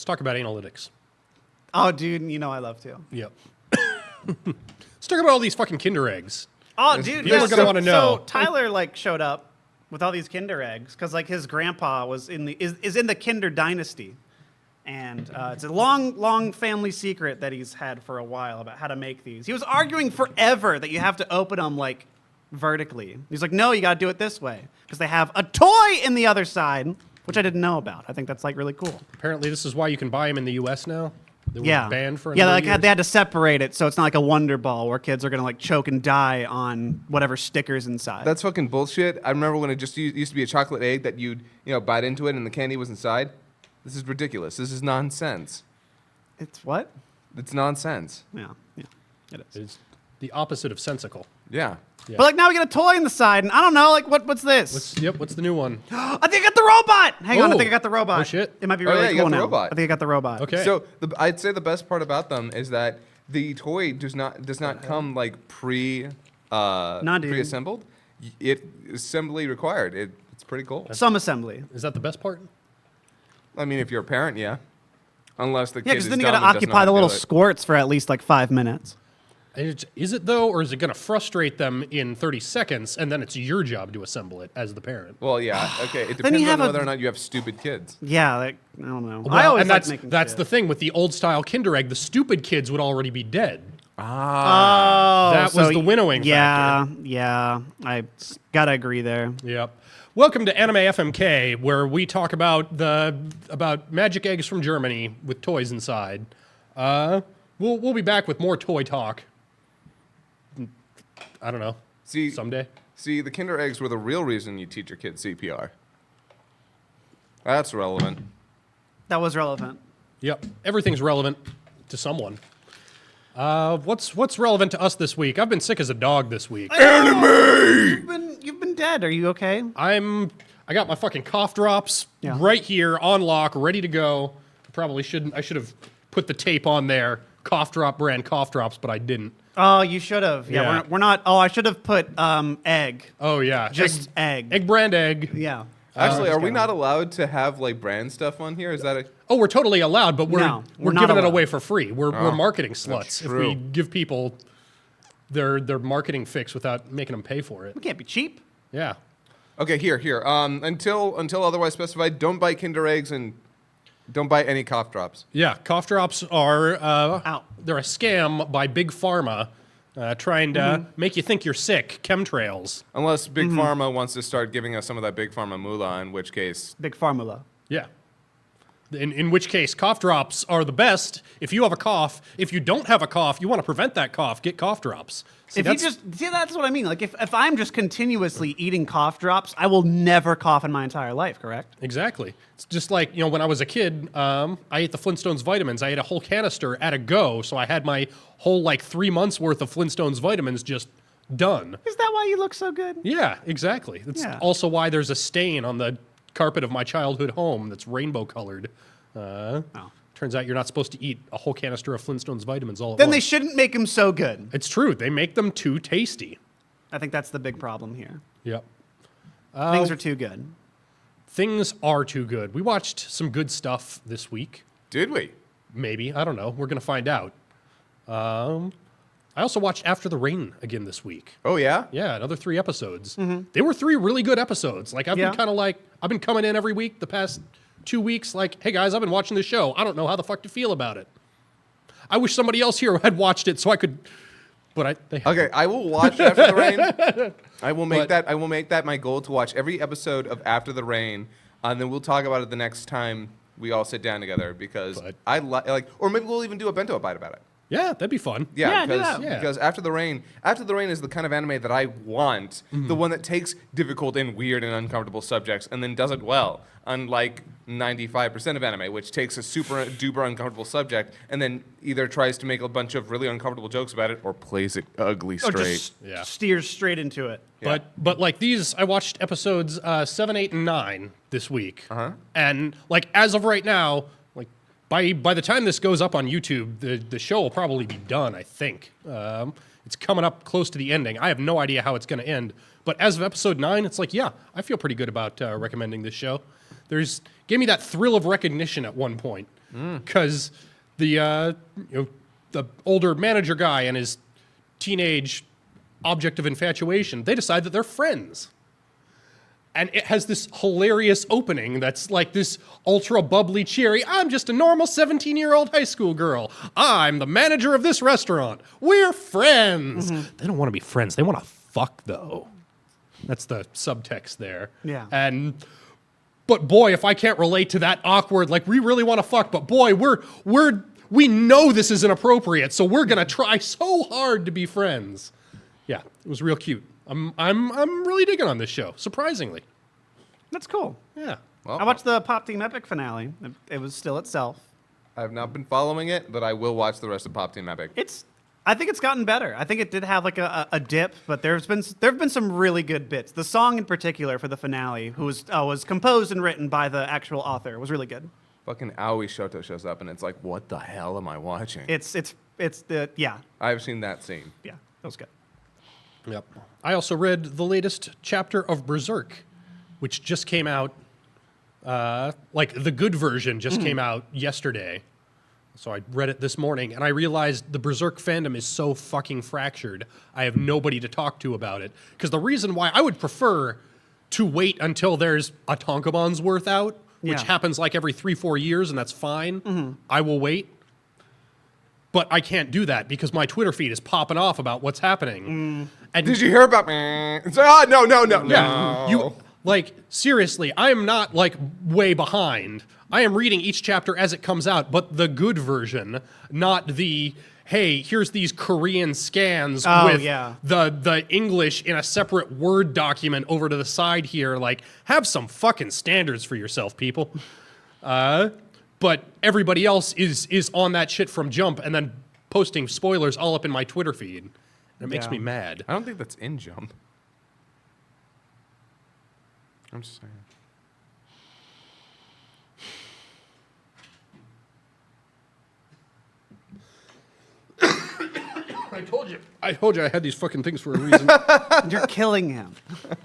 talk about analytics. Oh, dude, you know I love to. Yep. Let's talk about all these fucking Kinder eggs. Oh, dude, People are gonna want to know. So Tyler showed up with all these Kinder eggs because his grandpa was is in the Kinder dynasty, and it's a long family secret that he's had for a while about how to make these. He was arguing forever that you have to open them vertically. He's like, no, you got to do it this way because they have a toy in the other side, which I didn't know about. I think that's really cool. Apparently, this is why you can buy them in the U.S. now. They were banned for a number number of years. they had to separate it so it's not like a Wonder Ball where kids are gonna choke and die on whatever stickers inside. That's fucking bullshit. I remember when it just used to be a chocolate egg that you'd bite into it and the candy was inside. This is ridiculous. This is nonsense. It's what? It's nonsense. Yeah, it is. It's the opposite of sensical. Yeah. Yeah. But now we get a toy in the side, and I don't know, what's this? What's the new one? I think I got the robot. Hang on, I Oh. think I got the robot. Oh, shit. It might be Oh, really yeah, you cool got the now. robot. I think I got the robot. Okay. So I'd say the best part about them is that the toy does not come dude. pre-assembled. It is assembly required. It's pretty cool. Some assembly. Is that the best part? I mean, if you're a parent, yeah. Unless the Yeah, kid because is then you dumb got to and doesn't know occupy how the to little do it. squirts for at least 5 minutes. Is it though, or is it going to frustrate them in 30 seconds, and then it's your job to assemble it as the parent? Well, yeah. Okay. It Then you depends have on whether or not you have stupid kids. Yeah, I don't know. I Well, always and like that's making the shit. thing with the old style Kinder Egg. The stupid kids would already be dead. Oh, That was the winnowing factor. Yeah, I gotta agree there. Yep. Welcome to Anime FMK, where we talk about magic eggs from Germany with toys inside. We'll be back with more toy talk. I don't know. Someday. See, the Kinder eggs were the real reason you teach your kids CPR. That's relevant. That was relevant. Yep. Everything's relevant to someone. What's relevant to us this week? I've been sick as a dog this week. You've been dead. Are you okay? I got my fucking cough drops Yeah. right here on lock, ready to go. I should have put the tape on there. Cough drop brand cough drops, but I didn't. Oh, you should have. Yeah, Yeah. we're not. Oh, I should have put egg. Oh yeah, Just egg. egg brand egg. Yeah. Actually, are we kinda- not allowed to have brand stuff on here? Is that a... Oh, we're totally allowed, but we're No, we're not giving it allowed. away for free. We're marketing sluts if we true. give people their marketing fix without making them pay for it. We can't be cheap. Yeah. Okay, here. Until otherwise specified, don't buy Kinder eggs and don't buy any cough drops. Yeah, cough drops are Ow. they're a scam by Big Pharma, trying to make you think you're sick. Chemtrails. Unless Big Pharma wants to start giving us some of that Big Pharma moolah, in which case... Big formula. Yeah. In which case, cough drops are the best. If you have a cough, if you don't have a cough, you want to prevent that cough, get cough drops. See, That's what I mean. If I'm just continuously eating cough drops, I will never cough in my entire life. Correct? Exactly. It's just like, when I was a kid, I ate the Flintstones vitamins. I ate a whole canister at a go, so I had my whole 3 months worth of Flintstones vitamins just done. Is that why you look so good? Yeah, exactly. That's Yeah. also why there's a stain on the carpet of my childhood home that's rainbow colored. Turns out you're not supposed to eat a whole canister of Flintstones vitamins all at Then once. they shouldn't make them so good. It's true. They make them too tasty. I think that's the big problem here. Yep. Things are too good. Things are too good. We watched some good stuff this week. Did we? Maybe. I don't know. We're going to find out. I also watched After the Rain again this week. Oh, yeah? Yeah, another 3 episodes. They were 3 really good episodes. I've Yeah. been coming in every week the past 2 weeks hey guys, I've been watching this show. I don't know how the fuck to feel about it. I wish somebody else here had watched it so I could, but they haven't. Okay, I will watch After the Rain. I will make that my goal to watch every episode of After the Rain, and then we'll talk about it the next time we all sit down together because But- I or maybe we'll even do a bento bite about it. Yeah, that'd be fun. Yeah, do because, that. Yeah. because After the Rain is the kind of anime that I want, the one that takes difficult and weird and uncomfortable subjects and then does it well, unlike 95% of anime, which takes a super duper uncomfortable subject and then either tries to make a bunch of really uncomfortable jokes about it or plays it ugly Or straight. just Yeah. steers straight into it. Yeah. But these, I watched episodes 7, 8, and 9 this week, Uh-huh. and as of right now, by the time this goes up on YouTube, the show will probably be done. I think it's coming up close to the ending. I have no idea how it's going to end, but as of episode 9, it's yeah, I feel pretty good about recommending this show. Gave me that thrill of recognition at one point. because the the older manager guy and his teenage object of infatuation, they decide that they're friends. And it has this hilarious opening that's like this ultra bubbly, cheery, I'm just a normal 17-year-old high school girl. I'm the manager of this restaurant. We're friends. They don't want to be friends. They want to fuck, though. That's the subtext there. Yeah. But boy, if I can't relate to that awkward, like, we really want to fuck, but boy, we know this is inappropriate, so we're going to try so hard to be friends. Yeah, it was real cute. I'm really digging on this show, surprisingly. That's cool. Yeah. Well, I watched the Pop Team Epic finale. It was still itself. I have not been following it, but I will watch the rest of Pop Team Epic. I think it's gotten better. I think it did have like a dip, but there have been some really good bits. The song in particular for the finale, who was composed and written by the actual author, was really good. Fucking Aoi Shoto shows up, and it's like, what the hell am I watching? Yeah, I've seen that scene. that was good. Yep. I also read the latest chapter of Berserk, which just came out, like the good version just came out yesterday. So I read it this morning, and I realized the Berserk fandom is so fucking fractured. I have nobody to talk to about it. Because the reason why I would prefer to wait until there's a Tonkabon's worth out, which Yeah. happens like every 3-4 years, and that's fine. I will wait. But I can't do that because my Twitter feed is popping off about what's happening. And Did you hear about me? It's like, no. yeah, you like seriously, I am not like way behind. I am reading each chapter as it comes out, but the good version, not the hey, here's these Korean scans with the English in a separate Word document over to the side here. Like, have some fucking standards for yourself, people. But everybody else is on that shit from Jump and then posting spoilers all up in my Twitter feed. And it makes me mad. I don't think that's in Jump. I'm just saying. I told you I had these fucking things for a reason. You're killing him.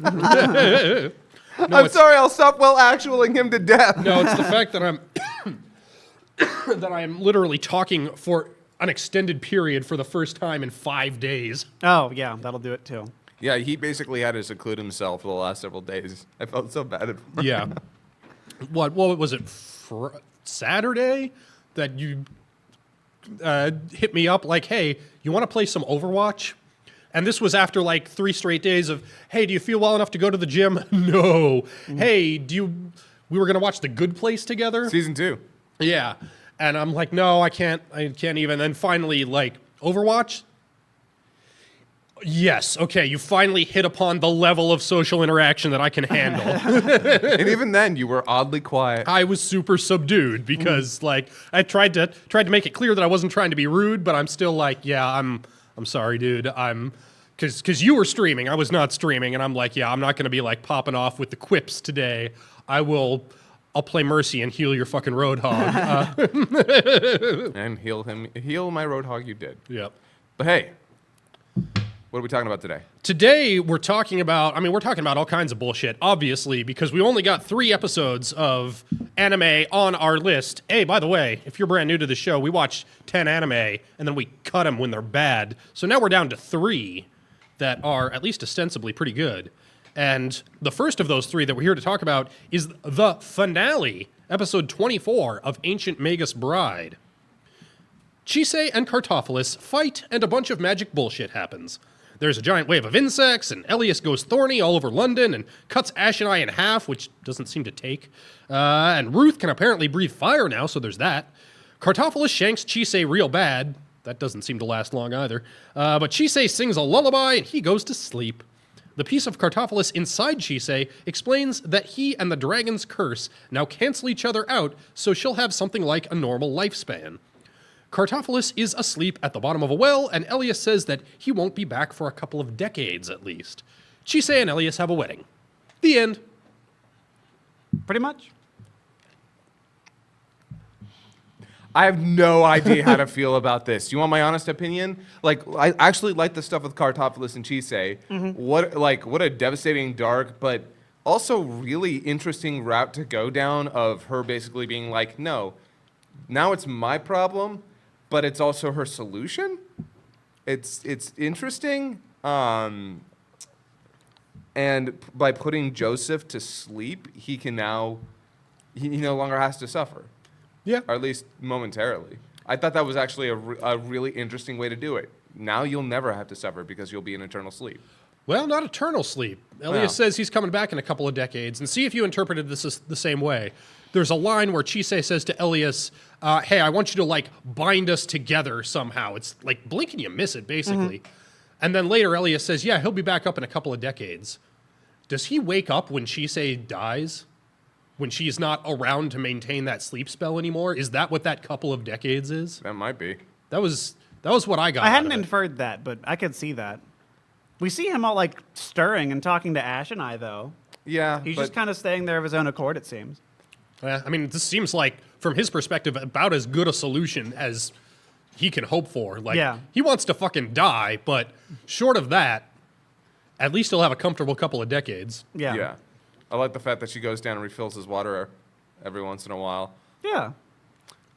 I'm sorry, I'll stop actualing him to death. No, it's the fact that I'm that I am literally talking for an extended period for the first time in 5 days. Oh, yeah, that'll do it too. Yeah, he basically had to seclude himself for the last several days. I felt so bad. Yeah. What was it? Saturday that you hit me up like, hey, you want to play some Overwatch? And this was after like 3 straight days of, hey, do you feel well enough to go to the gym? No. Hey, we were going to watch The Good Place together? Season 2. Yeah. And I'm like, no, I can't even. And then finally, like, Overwatch? Yes. Okay, you finally hit upon the level of social interaction that I can handle. And even then, you were oddly quiet. I was super subdued because, like, I tried to make it clear that I wasn't trying to be rude, but I'm still like, yeah, I'm sorry, dude. Because you were streaming, I was not streaming, and I'm like, yeah, I'm not going to be like popping off with the quips today. I'll play Mercy and heal your fucking Roadhog. And heal my Roadhog you did. Yep. But hey, what are we talking about today? Today we're talking about all kinds of bullshit, obviously, because we only got 3 episodes of anime on our list. Hey, by the way, if you're brand new to the show, we watch 10 anime and then we cut them when they're bad. So now we're down to 3 that are at least ostensibly pretty good. And the first of those 3 that we're here to talk about is the finale, episode 24 of Ancient Magus Bride. Chise and Kartophilus fight, and a bunch of magic bullshit happens. There's a giant wave of insects, and Elias goes thorny all over London and cuts Ash and I in half, which doesn't seem to take. And Ruth can apparently breathe fire now, so there's that. Kartophilus shanks Chise real bad. That doesn't seem to last long either. But Chise sings a lullaby, and he goes to sleep. The piece of Kartophilus inside Chise explains that he and the dragon's curse now cancel each other out, so she'll have something like a normal lifespan. Kartophilus is asleep at the bottom of a well, and Elias says that he won't be back for a couple of decades at least. Chise and Elias have a wedding. The end. Pretty much. I have no idea how to feel about this. You want my honest opinion? Like, I actually like the stuff with Kartophilus and Chise. What a devastating, dark, but also really interesting route to go down of her basically being like, no, now it's my problem, but it's also her solution. It's interesting. And by putting Joseph to sleep, he no longer has to suffer. Yeah. Or at least momentarily. I thought that was actually a really interesting way to do it. Now you'll never have to suffer because you'll be in eternal sleep. Well, not eternal sleep. Elias says he's coming back in a couple of decades. And see if you interpreted this the same way. There's a line where Chisei says to Elias, hey, I want you to, like, bind us together somehow. It's like, blink and you miss it, basically. Mm-hmm. And then later Elias says, yeah, he'll be back up in a couple of decades. Does he wake up when Chisei dies? When she's not around to maintain that sleep spell anymore? Is that what that couple of decades is? That might be. That was what I got. I hadn't inferred that, but I could see that. We see him all like stirring and talking to Ash and I, though. Yeah. He's just kind of staying there of his own accord, it seems. I mean, this seems like, from his perspective, about as good a solution as he can hope for. Like, he wants to fucking die, but short of that, at least he'll have a comfortable couple of decades. Yeah. Yeah. I like the fact that she goes down and refills his water every once in a while. Yeah.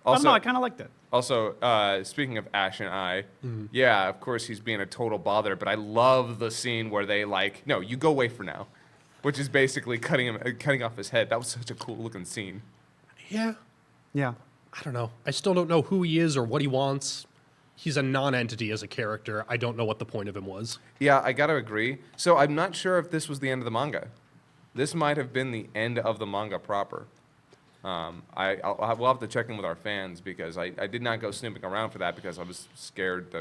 Also, I don't know, I kind of liked it. Also, speaking of Ash and I, yeah, of course he's being a total bother, but I love the scene where they like, no, you go away for now, which is basically cutting off his head. That was such a cool looking scene. Yeah. Yeah. I don't know. I still don't know who he is or what he wants. He's a non-entity as a character. I don't know what the point of him was. Yeah, I gotta agree. So I'm not sure if this was the end of the manga. This might have been the end of the manga proper. We'll have to check in with our fans because I did not go snooping around for that because I was scared.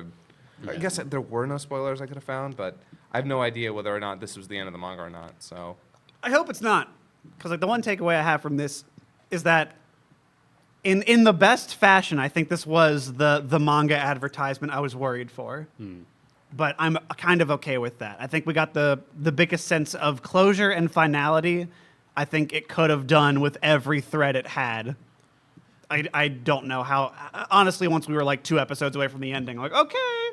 I guess there were no spoilers I could have found, but I have no idea whether or not this was the end of the manga or not. So I hope it's not, because like the one takeaway I have from this is that in the best fashion, I think this was the manga advertisement I was worried for. But I'm kind of okay with that. I think we got the biggest sense of closure and finality I think it could have done with every thread it had. I don't know how. Honestly, once we were like 2 episodes away from the ending, like, okay.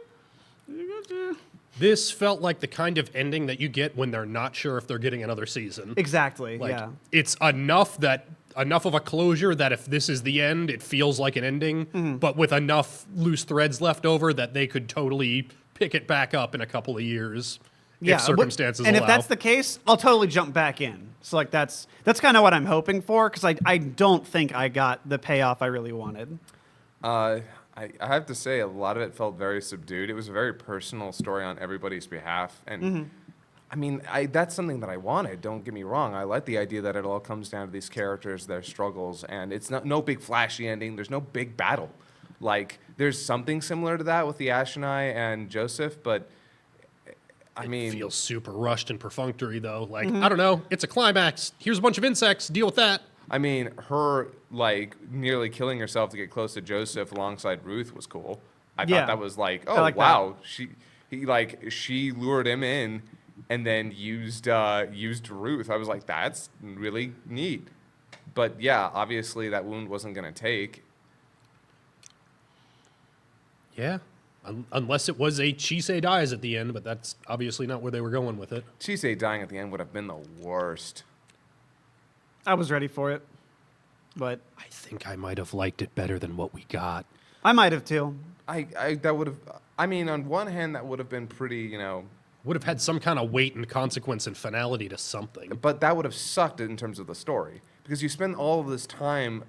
This felt like the kind of ending that you get when they're not sure if they're getting another season. Exactly, Like, yeah. it's enough of a closure that if this is the end, it feels like an ending, but with enough loose threads left over that they could totally pick it back up in a couple of years if circumstances and allow. if that's the case, I'll totally jump back in. So like that's kind of what I'm hoping for, because I don't think I got the payoff I really wanted. I have to say a lot of it felt very subdued. It was a very personal story on everybody's behalf, and I mean that's something that I wanted. Don't get me wrong. I like the idea that it all comes down to these characters, their struggles, and it's no big flashy ending. There's no big battle. Like there's something similar to that with the Ashenai and Joseph, but I mean, it feels super rushed and perfunctory though. Like I don't know, it's a climax. Here's a bunch of insects. Deal with that. I mean, her like nearly killing herself to get close to Joseph alongside Ruth was cool. I thought that was like, oh like wow, she lured him in and then used Ruth. I was like, that's really neat. But yeah, obviously that wound wasn't gonna take. Yeah. Unless it was a Chisei dies at the end, but that's obviously not where they were going with it. Chisei dying at the end would have been the worst. I was ready for it, but I think I might have liked it better than what we got. I might have too. That would have. I mean, on one hand, that would have been pretty, Would have had some kind of weight and consequence and finality to something. But that would have sucked in terms of the story because you spend all of this time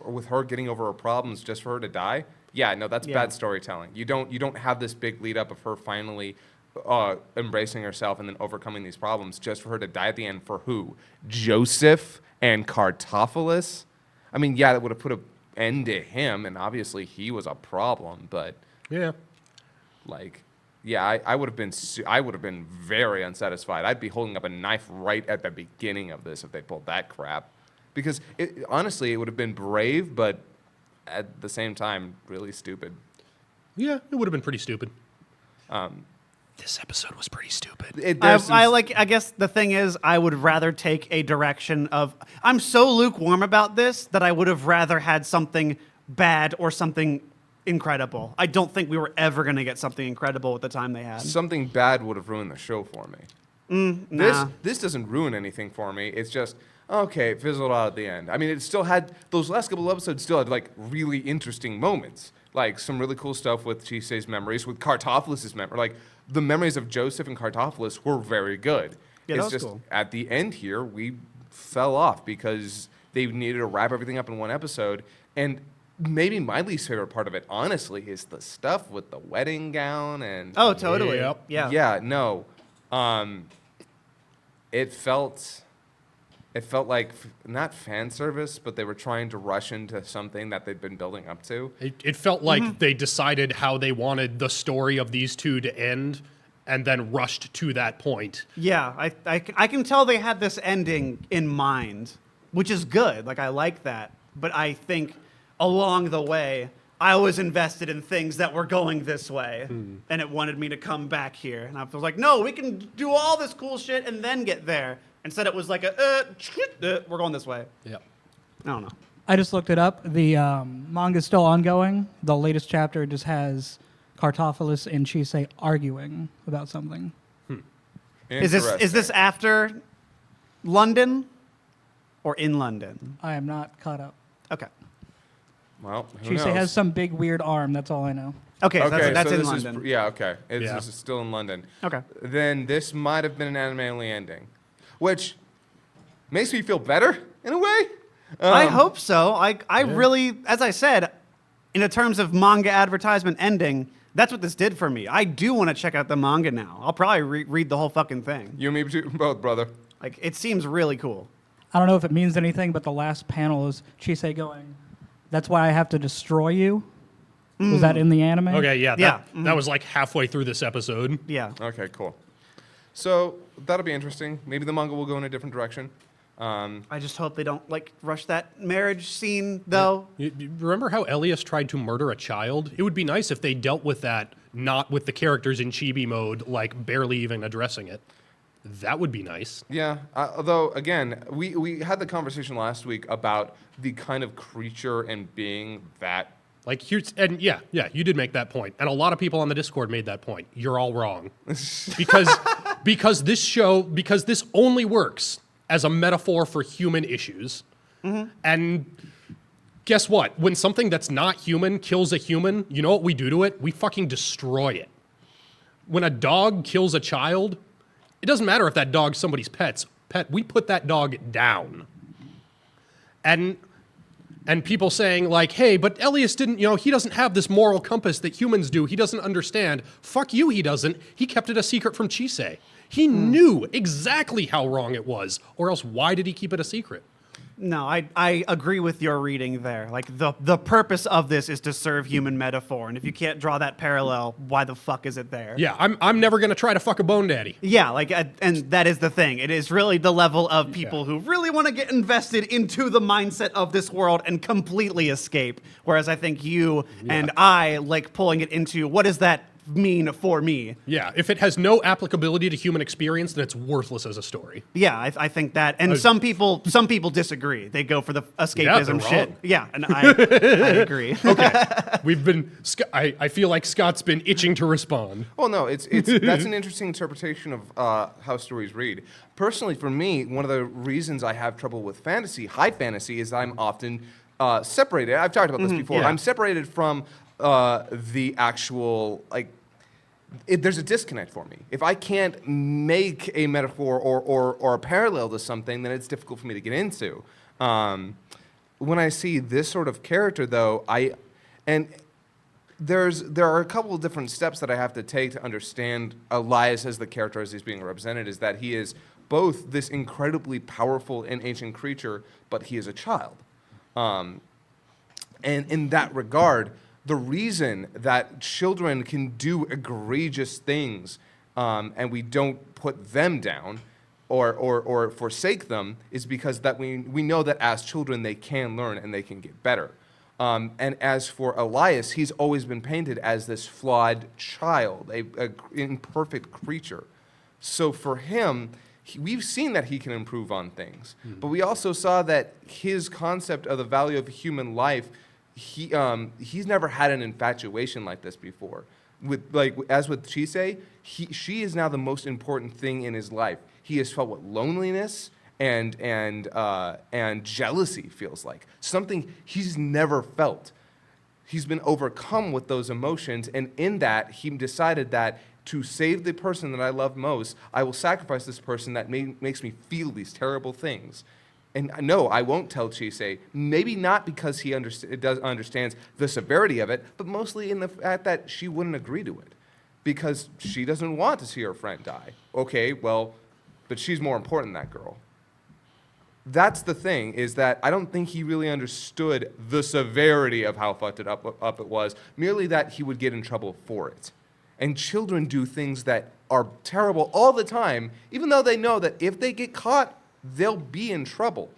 with her getting over her problems just for her to die. Yeah, no, that's bad storytelling. You don't have this big lead up of her finally embracing herself and then overcoming these problems just for her to die at the end for who? Joseph and Cartophilus? I mean, yeah, that would have put an end to him, and obviously he was a problem, but Yeah. like, yeah, I would have been very unsatisfied. I'd be holding up a knife right at the beginning of this if they pulled that crap, because honestly, it would have been brave, but at the same time, really stupid. Yeah, it would have been pretty stupid. This episode was pretty stupid. I guess the thing is, I would rather take a direction of, I'm so lukewarm about this that I would have rather had something bad or something incredible. I don't think we were ever going to get something incredible with the time they had. Something bad would have ruined the show for me. Nah. This doesn't ruin anything for me. It's just okay. It fizzled out at the end. I mean, it still had those last couple of episodes. Still had like really interesting moments, like some really cool stuff with Chisei's memories, with Kartopoulos' memory. Like the memories of Joseph and Kartopoulos were very good. Yeah, that it's was just cool. at the end here we fell off because they needed to wrap everything up in one episode. And maybe my least favorite part of it, honestly, is the stuff with the wedding gown and Oh, totally. Yep. Yeah. yeah, no. It felt like not fan service, but they were trying to rush into something that they'd been building up to. It felt like they decided how they wanted the story of these two to end and then rushed to that point. Yeah, I can tell they had this ending in mind, which is good. Like, I like that. But I think along the way, I was invested in things that were going this way, and it wanted me to come back here. And I was like, no, we can do all this cool shit and then get there. Instead, it was like we're going this way. Yep. I don't know. I just looked it up. The manga's still ongoing. The latest chapter just has Kartopoulos and Chisei arguing about something. Is this after London or in London? I am not caught up. Okay. Well, who Chisei knows? has some big weird arm. That's all I know. Okay, so that's so in this London. Is, yeah, okay. Yeah. This is still in London. Okay. Then this might have been an anime-only ending, which makes me feel better in a way. I hope so. I really, as I said, in terms of manga advertisement ending, that's what this did for me. I do want to check out the manga now. I'll probably read the whole fucking thing. You and me too, both, brother. Like, it seems really cool. I don't know if it means anything, but the last panel is Chisei going, "That's why I have to destroy you." Was that in the anime? Okay, yeah. Yeah. That was like halfway through this episode. Yeah. Okay, cool. So that'll be interesting. Maybe the manga will go in a different direction. I just hope they don't, like, rush that marriage scene, though. You remember how Elias tried to murder a child? It would be nice if they dealt with that, not with the characters in chibi mode, like barely even addressing it. That would be nice. Yeah, although, again, we had the conversation last week about the kind of creature and being that. Like here's and yeah, you did make that point, and a lot of people on the Discord made that point. You're all wrong, because this only works as a metaphor for human issues, and guess what? When something that's not human kills a human, you know what we do to it? We fucking destroy it. When a dog kills a child, it doesn't matter if that dog's somebody's pet. We put that dog down, and people saying like, hey, but Elias didn't, he doesn't have this moral compass that humans do. He doesn't understand. Fuck you, he doesn't. He kept it a secret from Chisei. He knew exactly how wrong it was, or else why did he keep it a secret? No, I agree with your reading there. Like, the purpose of this is to serve human metaphor, and if you can't draw that parallel, why the fuck is it there? Yeah, I'm never going to try to fuck a bone daddy. Yeah, like, and that is the thing. It is really the level of people who really want to get invested into the mindset of this world and completely escape. Whereas I think you and I like pulling it into, what does that mean for me? Yeah, if it has no applicability to human experience, then it's worthless as a story. Yeah, I think that, and some people disagree. They go for the escapism they're shit. wrong. Yeah, and I agree. Okay, I feel like Scott's been itching to respond. Well, no, it's that's an interesting interpretation of how stories read. Personally, for me, one of the reasons I have trouble with high fantasy, is I'm often separated. I've talked about this before. yeah. I'm separated from the actual, like, there's a disconnect for me. If I can't make a metaphor or a parallel to something, then it's difficult for me to get into. When I see this sort of character, though, there are a couple of different steps that I have to take to understand Elias as the character as he's being represented, is that he is both this incredibly powerful and ancient creature, but he is a child. And in that regard, the reason that children can do egregious things and we don't put them down or forsake them is because that we know that as children they can learn and they can get better. And as for Elias, he's always been painted as this flawed child, a imperfect creature. So for him, we've seen that he can improve on things, but we also saw that his concept of the value of human life, he's never had an infatuation like this before. as with Chisei, she is now the most important thing in his life. He has felt what loneliness and jealousy feels like. Something he's never felt. He's been overcome with those emotions, and in that, he decided that to save the person that I love most, I will sacrifice this person that makes me feel these terrible things. And no, I won't tell Chisei, maybe not because he understands the severity of it, but mostly in the fact that she wouldn't agree to it. Because she doesn't want to see her friend die. Okay, well, but she's more important than that girl. That's the thing, is that I don't think he really understood the severity of how fucked it up it was, merely that he would get in trouble for it. And children do things that are terrible all the time, even though they know that if they get caught, they'll be in trouble.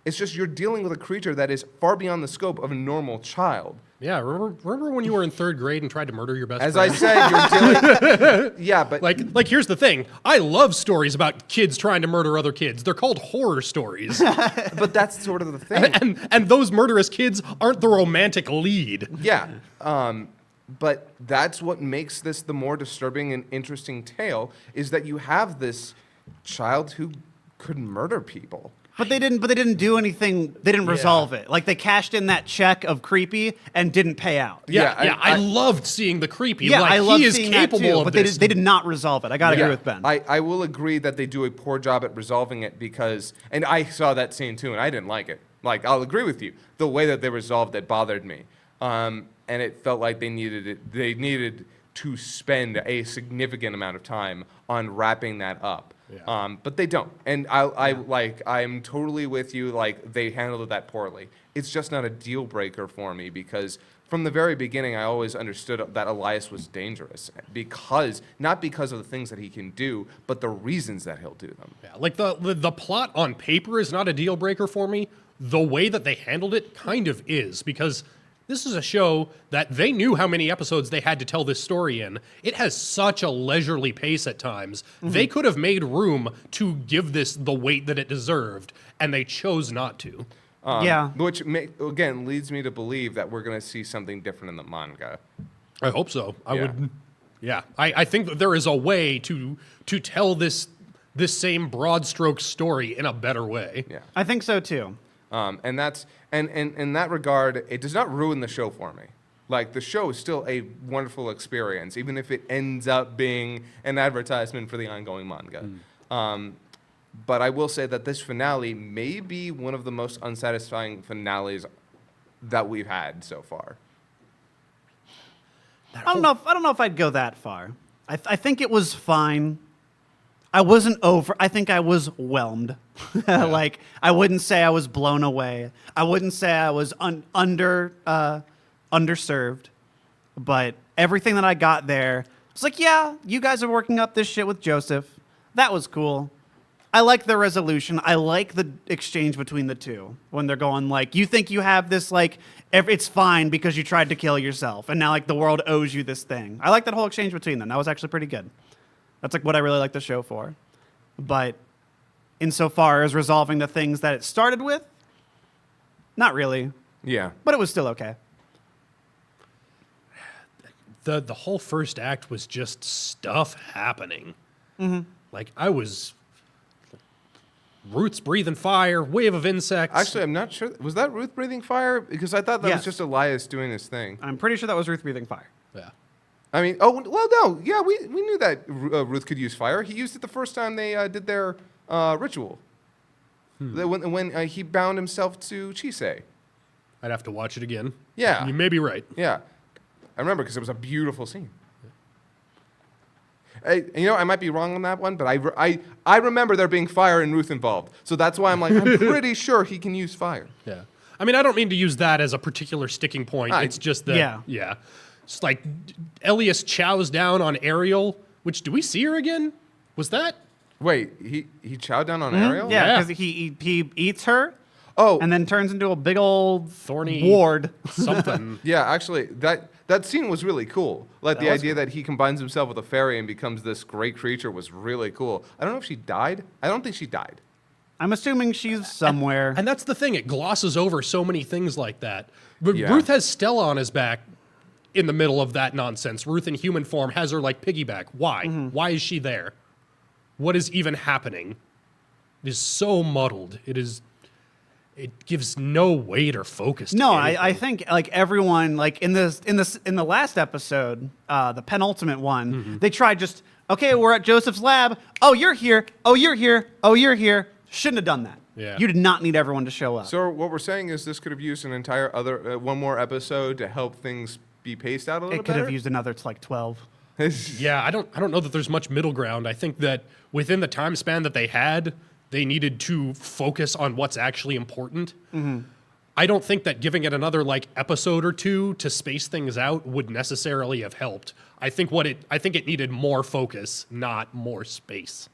It's just you're dealing with a creature that is far beyond the scope of a normal child. Yeah, remember when you were in 3rd grade and tried to murder your best As friend? I said, you're dealing... Yeah, but... Like here's the thing. I love stories about kids trying to murder other kids. They're called horror stories. But that's sort of the thing. and those murderous kids aren't the romantic lead. Yeah. But that's what makes this the more disturbing and interesting tale, is that you have this child who could murder people. But they didn't do anything. They didn't resolve it. Like, they cashed in that check of creepy and didn't pay out. Yeah, I loved seeing the creepy. Yeah, like, I love he is seeing capable that too, of but this. they did not resolve it. I gotta agree with Ben. I will agree that they do a poor job at resolving it because, and I saw that scene too, and I didn't like it. Like, I'll agree with you. The way that they resolved it bothered me. And it felt like they needed to spend a significant amount of time on wrapping that up. Yeah. But they don't. And I'm totally with you, like, they handled that poorly. It's just not a deal breaker for me because from the very beginning, I always understood that Elias was dangerous not because of the things that he can do, but the reasons that he'll do them. Yeah, like the plot on paper is not a deal breaker for me. The way that they handled it kind of is, because this is a show that they knew how many episodes they had to tell this story in. It has such a leisurely pace at times. Mm-hmm. They could have made room to give this the weight that it deserved, and they chose not to. Which, again, leads me to believe that we're going to see something different in the manga. I hope so. I think that there is a way to tell this same broad stroke story in a better way. Yeah, I think so too. And that's in that regard, it does not ruin the show for me. Like, the show is still a wonderful experience, even if it ends up being an advertisement for the ongoing manga. But I will say that this finale may be one of the most unsatisfying finales that we've had so far. I don't know if I'd go that far. I think it was fine. I wasn't over. I think I was whelmed. Like, I wouldn't say I was blown away. I wouldn't say I was underserved. But everything that I got there, it's like, yeah, you guys are working up this shit with Joseph. That was cool. I like the resolution. I like the exchange between the two when they're going like, you think you have this, like, it's fine because you tried to kill yourself, and now, like, the world owes you this thing. I like that whole exchange between them. That was actually pretty good. That's, like, what I really like the show for. But insofar as resolving the things that it started with, not really. Yeah. But it was still okay. The whole first act was just stuff happening. Mm-hmm. Like, I was... Ruth's breathing fire, wave of insects. Actually, I'm not sure. Was that Ruth breathing fire? Because I thought that Yes. was just Elias doing his thing. I'm pretty sure that was Ruth breathing fire. Yeah. I mean, oh, well, no. Yeah, we knew that Ruth could use fire. He used it the first time they did their ritual. When he bound himself to Chisei. I'd have to watch it again. Yeah. You may be right. Yeah. I remember because it was a beautiful scene. I might be wrong on that one, but I remember there being fire and Ruth involved. So that's why I'm pretty sure he can use fire. Yeah. I mean, I don't mean to use that as a particular sticking point. It's just that, yeah. It's like Elias chows down on Ariel, which, do we see her again? Was that? Wait, he chowed down on Ariel? Yeah, because he eats her. Oh. And then turns into a big old Thorny ward. Something. Yeah, actually, that scene was really cool. Like, the idea that he combines himself with a fairy and becomes this great creature was really cool. I don't know if she died. I don't think she died. I'm assuming she's somewhere. And that's the thing. It glosses over so many things like that. But Yeah. Ruth has Stella on his back in the middle of that nonsense. Ruth in human form has her like piggyback. Why? Why is she there? What is even happening? It is so muddled. It gives no weight or focus to No, anything. I think like everyone like in the last episode, the penultimate one, they tried just okay, we're at Joseph's lab. Oh, you're here. Oh, you're here. Oh, you're here. Shouldn't have done that. Yeah. You did not need everyone to show up. So what we're saying is this could have used an entire other one more episode to help things be paced out a little it could better. have used another like 12. Yeah, I don't know that there's much middle ground. I think that within the time span that they had, they needed to focus on what's actually important. I don't think that giving it another like episode or two to space things out would necessarily have helped. I think it needed more focus, not more space.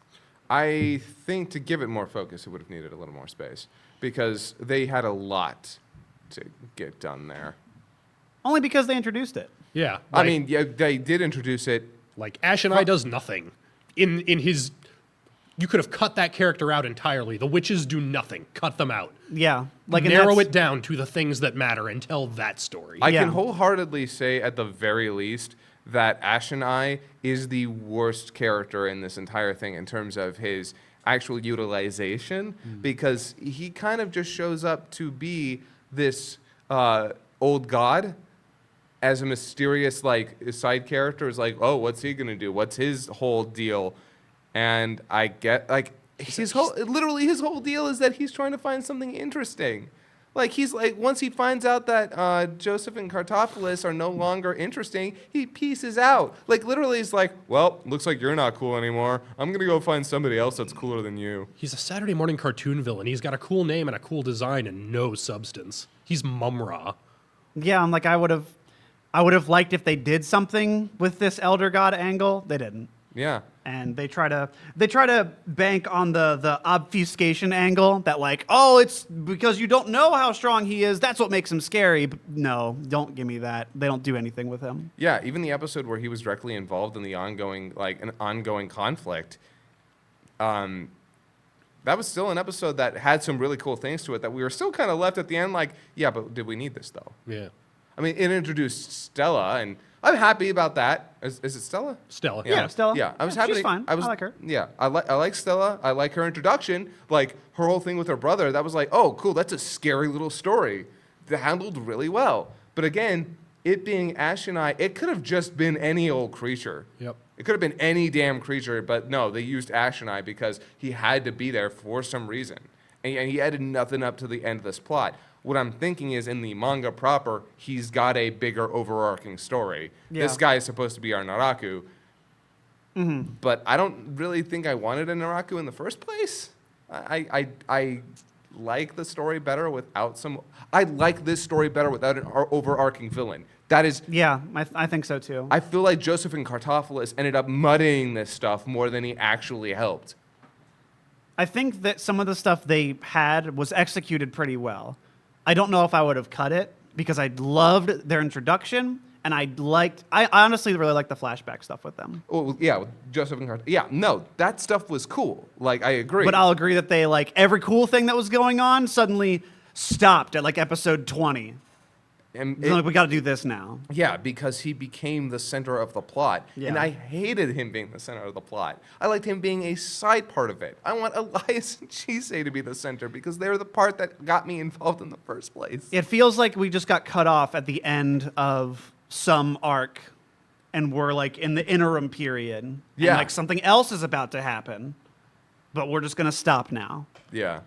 I think to give it more focus, it would have needed a little more space because they had a lot to get done there. Only because they introduced it. Yeah, I mean, yeah, they did introduce it. like Ash and I does nothing. In his, you could have cut that character out entirely. The witches do nothing. Cut them out. Yeah. Like and Narrow that's- it down to the things that matter and tell that story. I Yeah. can wholeheartedly say, at the very least, that Ash and I is the worst character in this entire thing in terms of his actual utilization, because he kind of just shows up to be this old god as a mysterious like side character. Is like, oh, what's he gonna do? What's his whole deal? And I get like his whole deal is that he's trying to find something interesting. Like he's like, once he finds out that Joseph and Kartopolis are no longer interesting, he pieces out. Like literally, he's like, well, looks like you're not cool anymore. I'm gonna go find somebody else that's cooler than you. He's a Saturday morning cartoon villain. He's got a cool name and a cool design and no substance. He's Mumra. Yeah, I'm like I would have liked if they did something with this elder god angle. They didn't. Yeah. And they try to bank on the obfuscation angle that like, oh, it's because you don't know how strong he is. That's what makes him scary. But no, don't give me that. They don't do anything with him. Yeah, even the episode where he was directly involved in the ongoing conflict, that was still an episode that had some really cool things to it that we were still kind of left at the end like, yeah, but did we need this though? Yeah. I mean, it introduced Stella, and I'm happy about that. Is it Stella? Stella. Yeah, Stella. Yeah, I was Yeah, happy. she's fine. I like her. Yeah, I like Stella. I like her introduction. Like her whole thing with her brother. That was like, oh, cool. That's a scary little story. That handled really well. But again, it being Ash and I, it could have just been any old creature. Yep. It could have been any damn creature. But no, they used Ash and I because he had to be there for some reason, and he added nothing up to the end of this plot. What I'm thinking is in the manga proper, he's got a bigger overarching story. Yeah. This guy is supposed to be our Naraku. But I don't really think I wanted a Naraku in the first place. I like the story better without some... I like this story better without an overarching villain. That is... Yeah, I think so too. I feel like Joseph and Kartopolis ended up muddying this stuff more than he actually helped. I think that some of the stuff they had was executed pretty well. I don't know if I would have cut it because I loved their introduction and I honestly really liked the flashback stuff with them. Oh, yeah, with Joseph and Kartopolis. Yeah, no, that stuff was cool. Like, I agree. But I'll agree that they like every cool thing that was going on suddenly stopped at like episode 20. And They're like, we got to do this now. yeah, because he became the center of the plot. Yeah. And I hated him being the center of the plot. I liked him being a side part of it. I want Elias and Chisei to be the center because they're the part that got me involved in the first place. It feels like we just got cut off at the end of some arc and we're like in the interim period. And Yeah. like something else is about to happen, but we're just going to stop now. Yeah.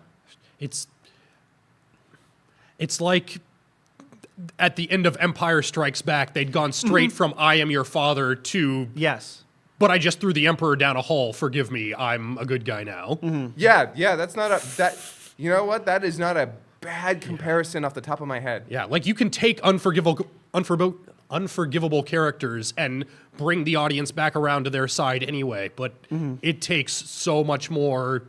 It's like at the end of Empire Strikes Back, they'd gone straight from I am your father to, Yes. but I just threw the Emperor down a hole. Forgive me. I'm a good guy now. Yeah, that's not you know what? That is not a bad comparison off the top of my head. Yeah, like you can take unforgivable characters and bring the audience back around to their side anyway, but it takes so much more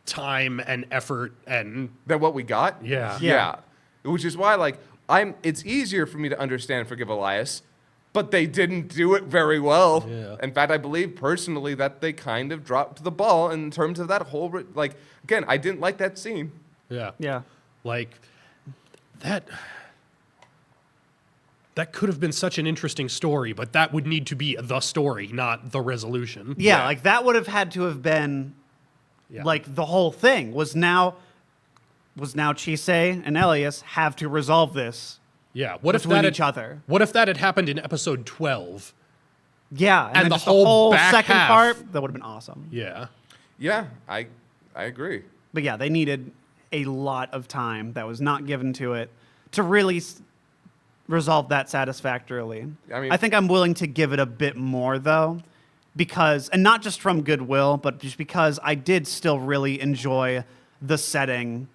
time and effort and Than what we got? Yeah. Yeah. Which is why, like, it's easier for me to understand and forgive Elias, but they didn't do it very well. Yeah. In fact, I believe personally that they kind of dropped the ball in terms of that whole, like, again, I didn't like that scene. yeah. Yeah. Like that that could have been such an interesting story, but that would need to be the story, not the resolution. Yeah, like that would have had to have been like the whole thing was now Chisei and Elias have to resolve this. Yeah. What if between that each other? What if that had happened in episode 12? Yeah, And then the just whole back second half. part that would have been awesome. Yeah. Yeah, I agree. But yeah, they needed a lot of time that was not given to it to really resolve that satisfactorily. I mean- I think I'm willing to give it a bit more though, because, and not just from goodwill, but just because I did still really enjoy the setting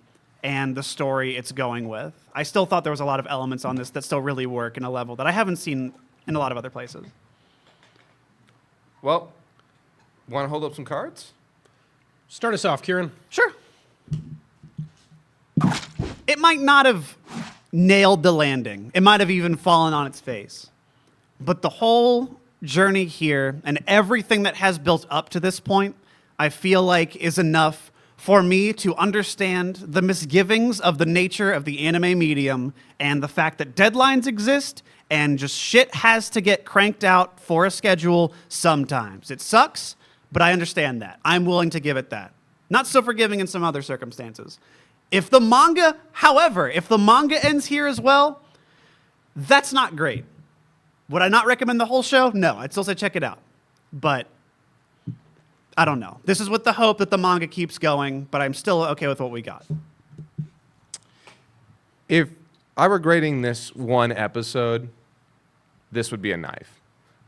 and the story it's going with. I still thought there was a lot of elements on this that still really work in a level that I haven't seen in a lot of other places. Well, want to hold up some cards? Start us off, Kieran. Sure. It might not have nailed the landing. It might have even fallen on its face. But the whole journey here and everything that has built up to this point, I feel like is enough for me to understand the misgivings of the nature of the anime medium and the fact that deadlines exist and just shit has to get cranked out for a schedule sometimes. It sucks, but I understand that. I'm willing to give it that. Not so forgiving in some other circumstances. If the manga ends here as well, that's not great. Would I not recommend the whole show? No, I'd still say check it out. But I don't know. This is with the hope that the manga keeps going, but I'm still okay with what we got. If I were grading this one episode, this would be a knife.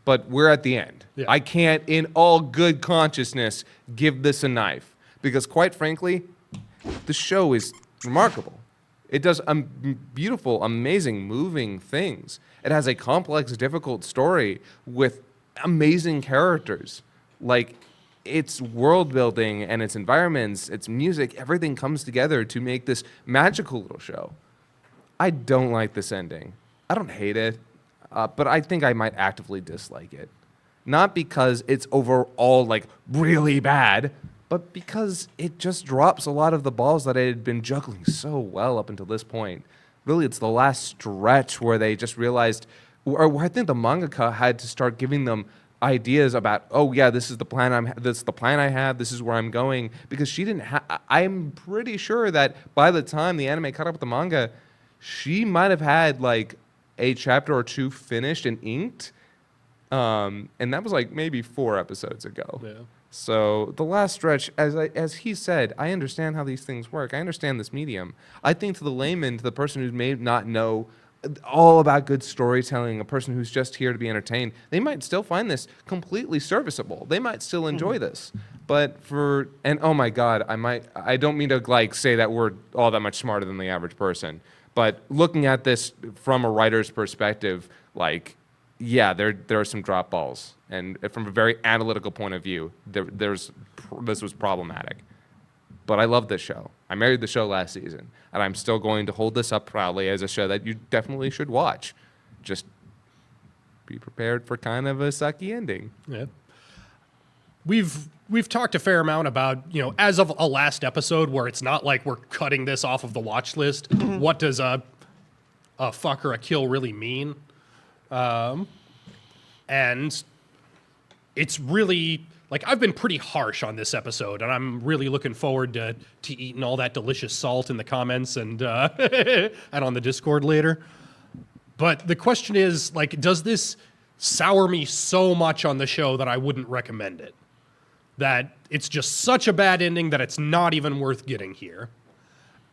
But we're at the end. Yeah. I can't, in all good consciousness, give this a knife. Because quite frankly, the show is remarkable. It does beautiful, amazing, moving things. It has a complex, difficult story with amazing characters. Like, its world building and its environments, its music, everything comes together to make this magical little show. I don't like this ending. I don't hate it, but I think I might actively dislike it. Not because it's overall, like, really bad, but because it just drops a lot of the balls that I had been juggling so well up until this point. Really, it's the last stretch where they just realized, or where I think the mangaka had to start giving them ideas about, oh yeah, this is the plan this is the plan I have, this is where I'm going, because she didn't I'm pretty sure that by the time the anime caught up with the manga, she might have had like a chapter or two finished and inked, and that was like maybe 4 episodes ago. Yeah. So the last stretch, as he said, I understand how these things work. I understand this medium. I think to the layman, to the person who may not know all about good storytelling, a person who's just here to be entertained, they might still find this completely serviceable. They might still enjoy this. But oh my God, I don't mean to like say that we're all that much smarter than the average person. But looking at this from a writer's perspective, like, yeah, there are some drop balls. And from a very analytical point of view, this was problematic. But I love this show. I married the show last season, and I'm still going to hold this up proudly as a show that you definitely should watch. Just be prepared for kind of a sucky ending. Yeah. We've talked a fair amount about, as of a last episode where it's not like we're cutting this off of the watch list, what does a fuck or a kill really mean? And it's really, like, I've been pretty harsh on this episode, and I'm really looking forward to eating all that delicious salt in the comments and and on the Discord later. But the question is, like, does this sour me so much on the show that I wouldn't recommend it? That it's just such a bad ending that it's not even worth getting here.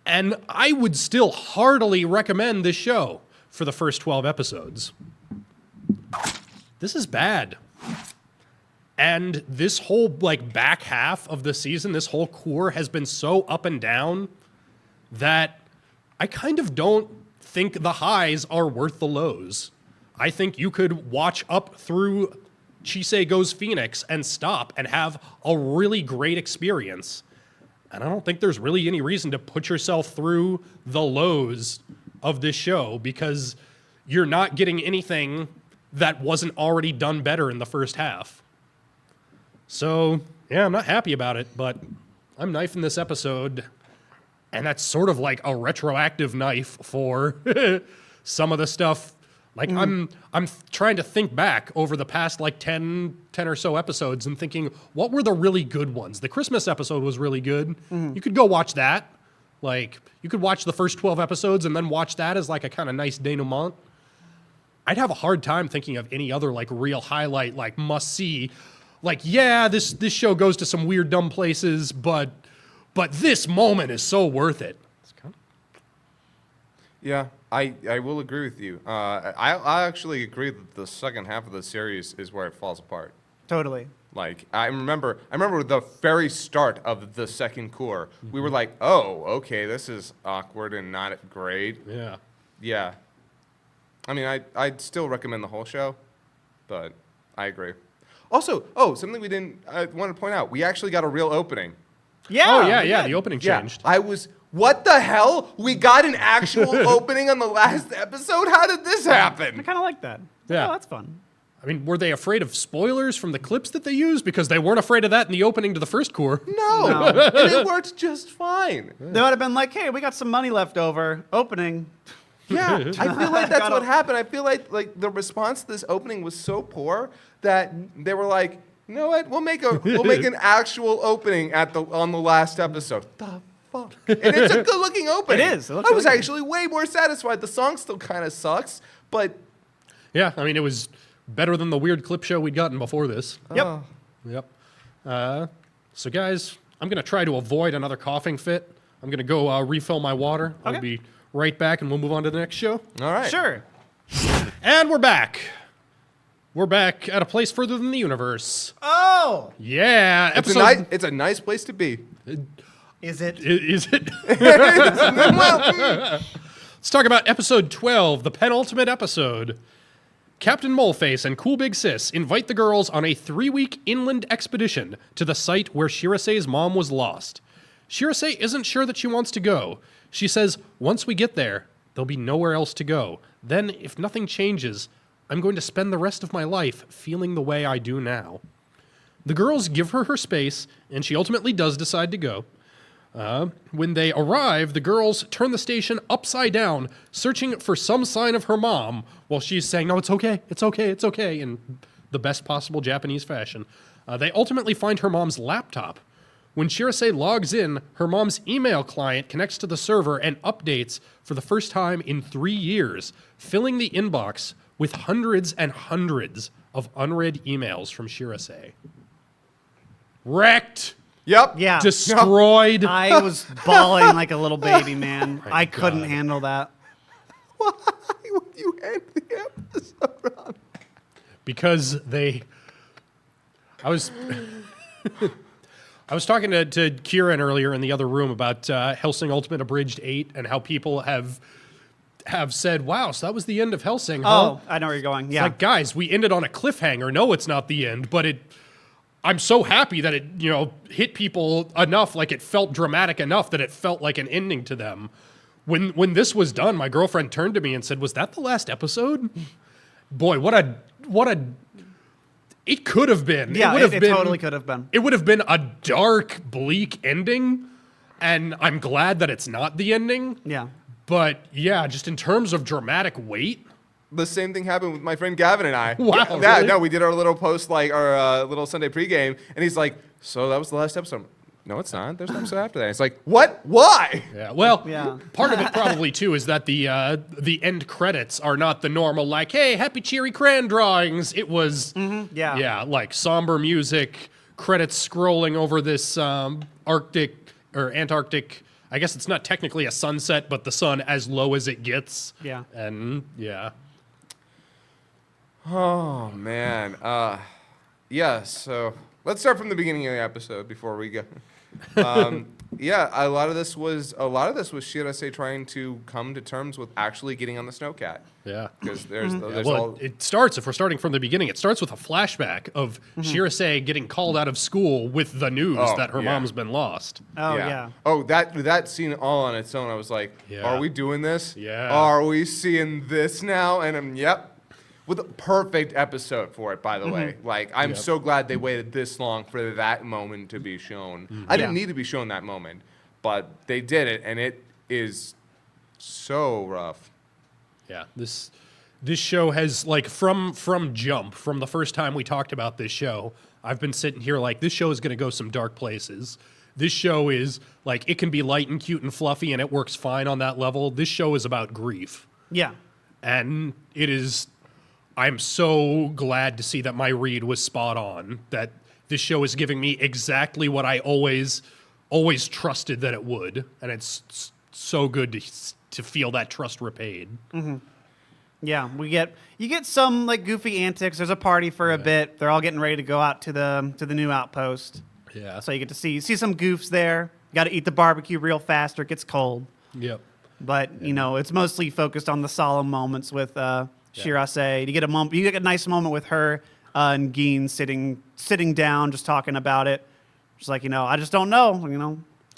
And I would still heartily recommend this show for the first 12 episodes. This is bad. And this whole back half of the season, this whole core has been so up and down that I kind of don't think the highs are worth the lows. I think you could watch up through Chisei Goes Phoenix and stop and have a really great experience. And I don't think there's really any reason to put yourself through the lows of this show because you're not getting anything that wasn't already done better in the first half. So, yeah, I'm not happy about it, but I'm knifing this episode, and that's sort of like a retroactive knife for some of the stuff Like I'm trying to think back over the past like 10 or so episodes and thinking, what were the really good ones? The Christmas episode was really good. You could go watch that. Like you could watch the first 12 episodes and then watch that as like a kind of nice denouement. I'd have a hard time thinking of any other like real highlight, like must see. Like, yeah, this show goes to some weird dumb places, but this moment is so worth it. Yeah, I will agree with you. I actually agree that the second half of the series is where it falls apart. Totally. Like I remember the very start of the second core. We were like, oh, okay, this is awkward and not great. Yeah. Yeah. I mean, I'd still recommend the whole show, but I agree. Also, something we didn't want to point out. We actually got a real opening. Yeah. Oh, yeah, the opening Yeah, changed. what the hell? We got an actual opening on the last episode? How did this I happen? kind of like that. Yeah. Oh, that's fun. I mean, were they afraid of spoilers from the clips that they used? Because they weren't afraid of that in the opening to the first core. No. And it worked just fine. They would have been like, hey, we got some money left over. Opening. Yeah, I feel like that's what happened. I feel like the response to this opening was so poor that they were like, you know what? We'll make an actual opening on the last episode. The fuck? And it's a good looking opening. It is. It looks I was really good. actually way more satisfied. The song still kind of sucks, but Yeah, I mean, it was better than the weird clip show we'd gotten before this. Yep. Yep. So, guys, I'm going to try to avoid another coughing fit. I'm going to go refill my water. I'll Okay. be right back, and we'll move on to the next show. all right. Sure. And we're back. We're back at a place further than the universe. Oh, Yeah, It's episode... it's a nice place to be. is it? Is it? Let's talk about episode 12, the penultimate episode. Captain Moleface and Cool Big Sis invite the girls on a 3-week inland expedition to the site where Shirase's mom was lost. Shirase isn't sure that she wants to go. She says, once we get there, there'll be nowhere else to go. Then, if nothing changes, I'm going to spend the rest of my life feeling the way I do now. The girls give her space, and she ultimately does decide to go. When they arrive, the girls turn the station upside down, searching for some sign of her mom, while she's saying, no, it's okay, it's okay, it's okay, in the best possible Japanese fashion. They ultimately find her mom's laptop. When Shirase logs in, her mom's email client connects to the server and updates for the first time in 3 years, filling the inbox with hundreds and hundreds of unread emails from Shirase. Wrecked! Yep. Yeah. Destroyed! I was bawling like a little baby, man. My I couldn't God. handle that. Why would you end the episode on? Because I was talking to Kieran earlier in the other room about Hellsing Ultimate Abridged 8 and how people have said, wow, so that was the end of Hellsing, huh? Oh, I know where you're going. It's Yeah. like, guys, we ended on a cliffhanger. No, it's not the end, but I'm so happy that it, hit people enough, like it felt dramatic enough that it felt like an ending to them. When this was done, my girlfriend turned to me and said, was that the last episode? Boy, what a it could have been. Yeah, would have it been, totally could have been. It would have been a dark, bleak ending, and I'm glad that it's not the ending. Yeah. But yeah, just in terms of dramatic weight, The same thing happened with my friend Gavin and I. Wow, Yeah, really? no, we did our little post, like our little Sunday pregame, and he's like, "So that was the last episode." No, it's not. There's an episode after that. It's like, what? Why? yeah. Well, Yeah. part of it probably too is that the end credits are not the normal like, hey, happy cheery crayon drawings. It was Yeah. yeah, like somber music, credits scrolling over this Arctic or Antarctic. I guess it's not technically a sunset, but the sun as low as it gets. Yeah. And yeah. Oh man. Yeah. So let's start from the beginning of the episode before we go. Yeah, a lot of this was Shirase trying to come to terms with actually getting on the snowcat. Yeah. Because there's Well, all it starts, if we're starting from the beginning, it starts with a flashback of Shirase getting called out of school with the news Oh, that her yeah. mom's been lost. Oh, yeah. Oh, that scene all on its own. I was like, Yeah. are we doing this? Yeah. Are we seeing this now? And yep. With a perfect episode for it, by the way. Like, I'm Yep. so glad they waited this long for that moment to be shown. I didn't Yeah. need to be shown that moment, but they did it, and it is so rough. Yeah, this This show has like from jump, from the first time we talked about this show, I've been sitting here like this show is going to go some dark places. This show is like it can be light and cute and fluffy and it works fine on that level. This show is about grief. Yeah. And it is I'm so glad to see that my read was spot on, that this show is giving me exactly what I always trusted that it would, and it's so good to feel that trust repaid. Yeah, you get some like goofy antics. There's a party for a bit. They're all getting ready to go out to the new outpost. Yeah. So you get to see some goofs there. Got to eat the barbecue real fast or it gets cold. Yep. But it's mostly focused on the solemn moments with Shirase. You get a nice moment with her and Gin sitting down, just talking about it. Just like I just don't know.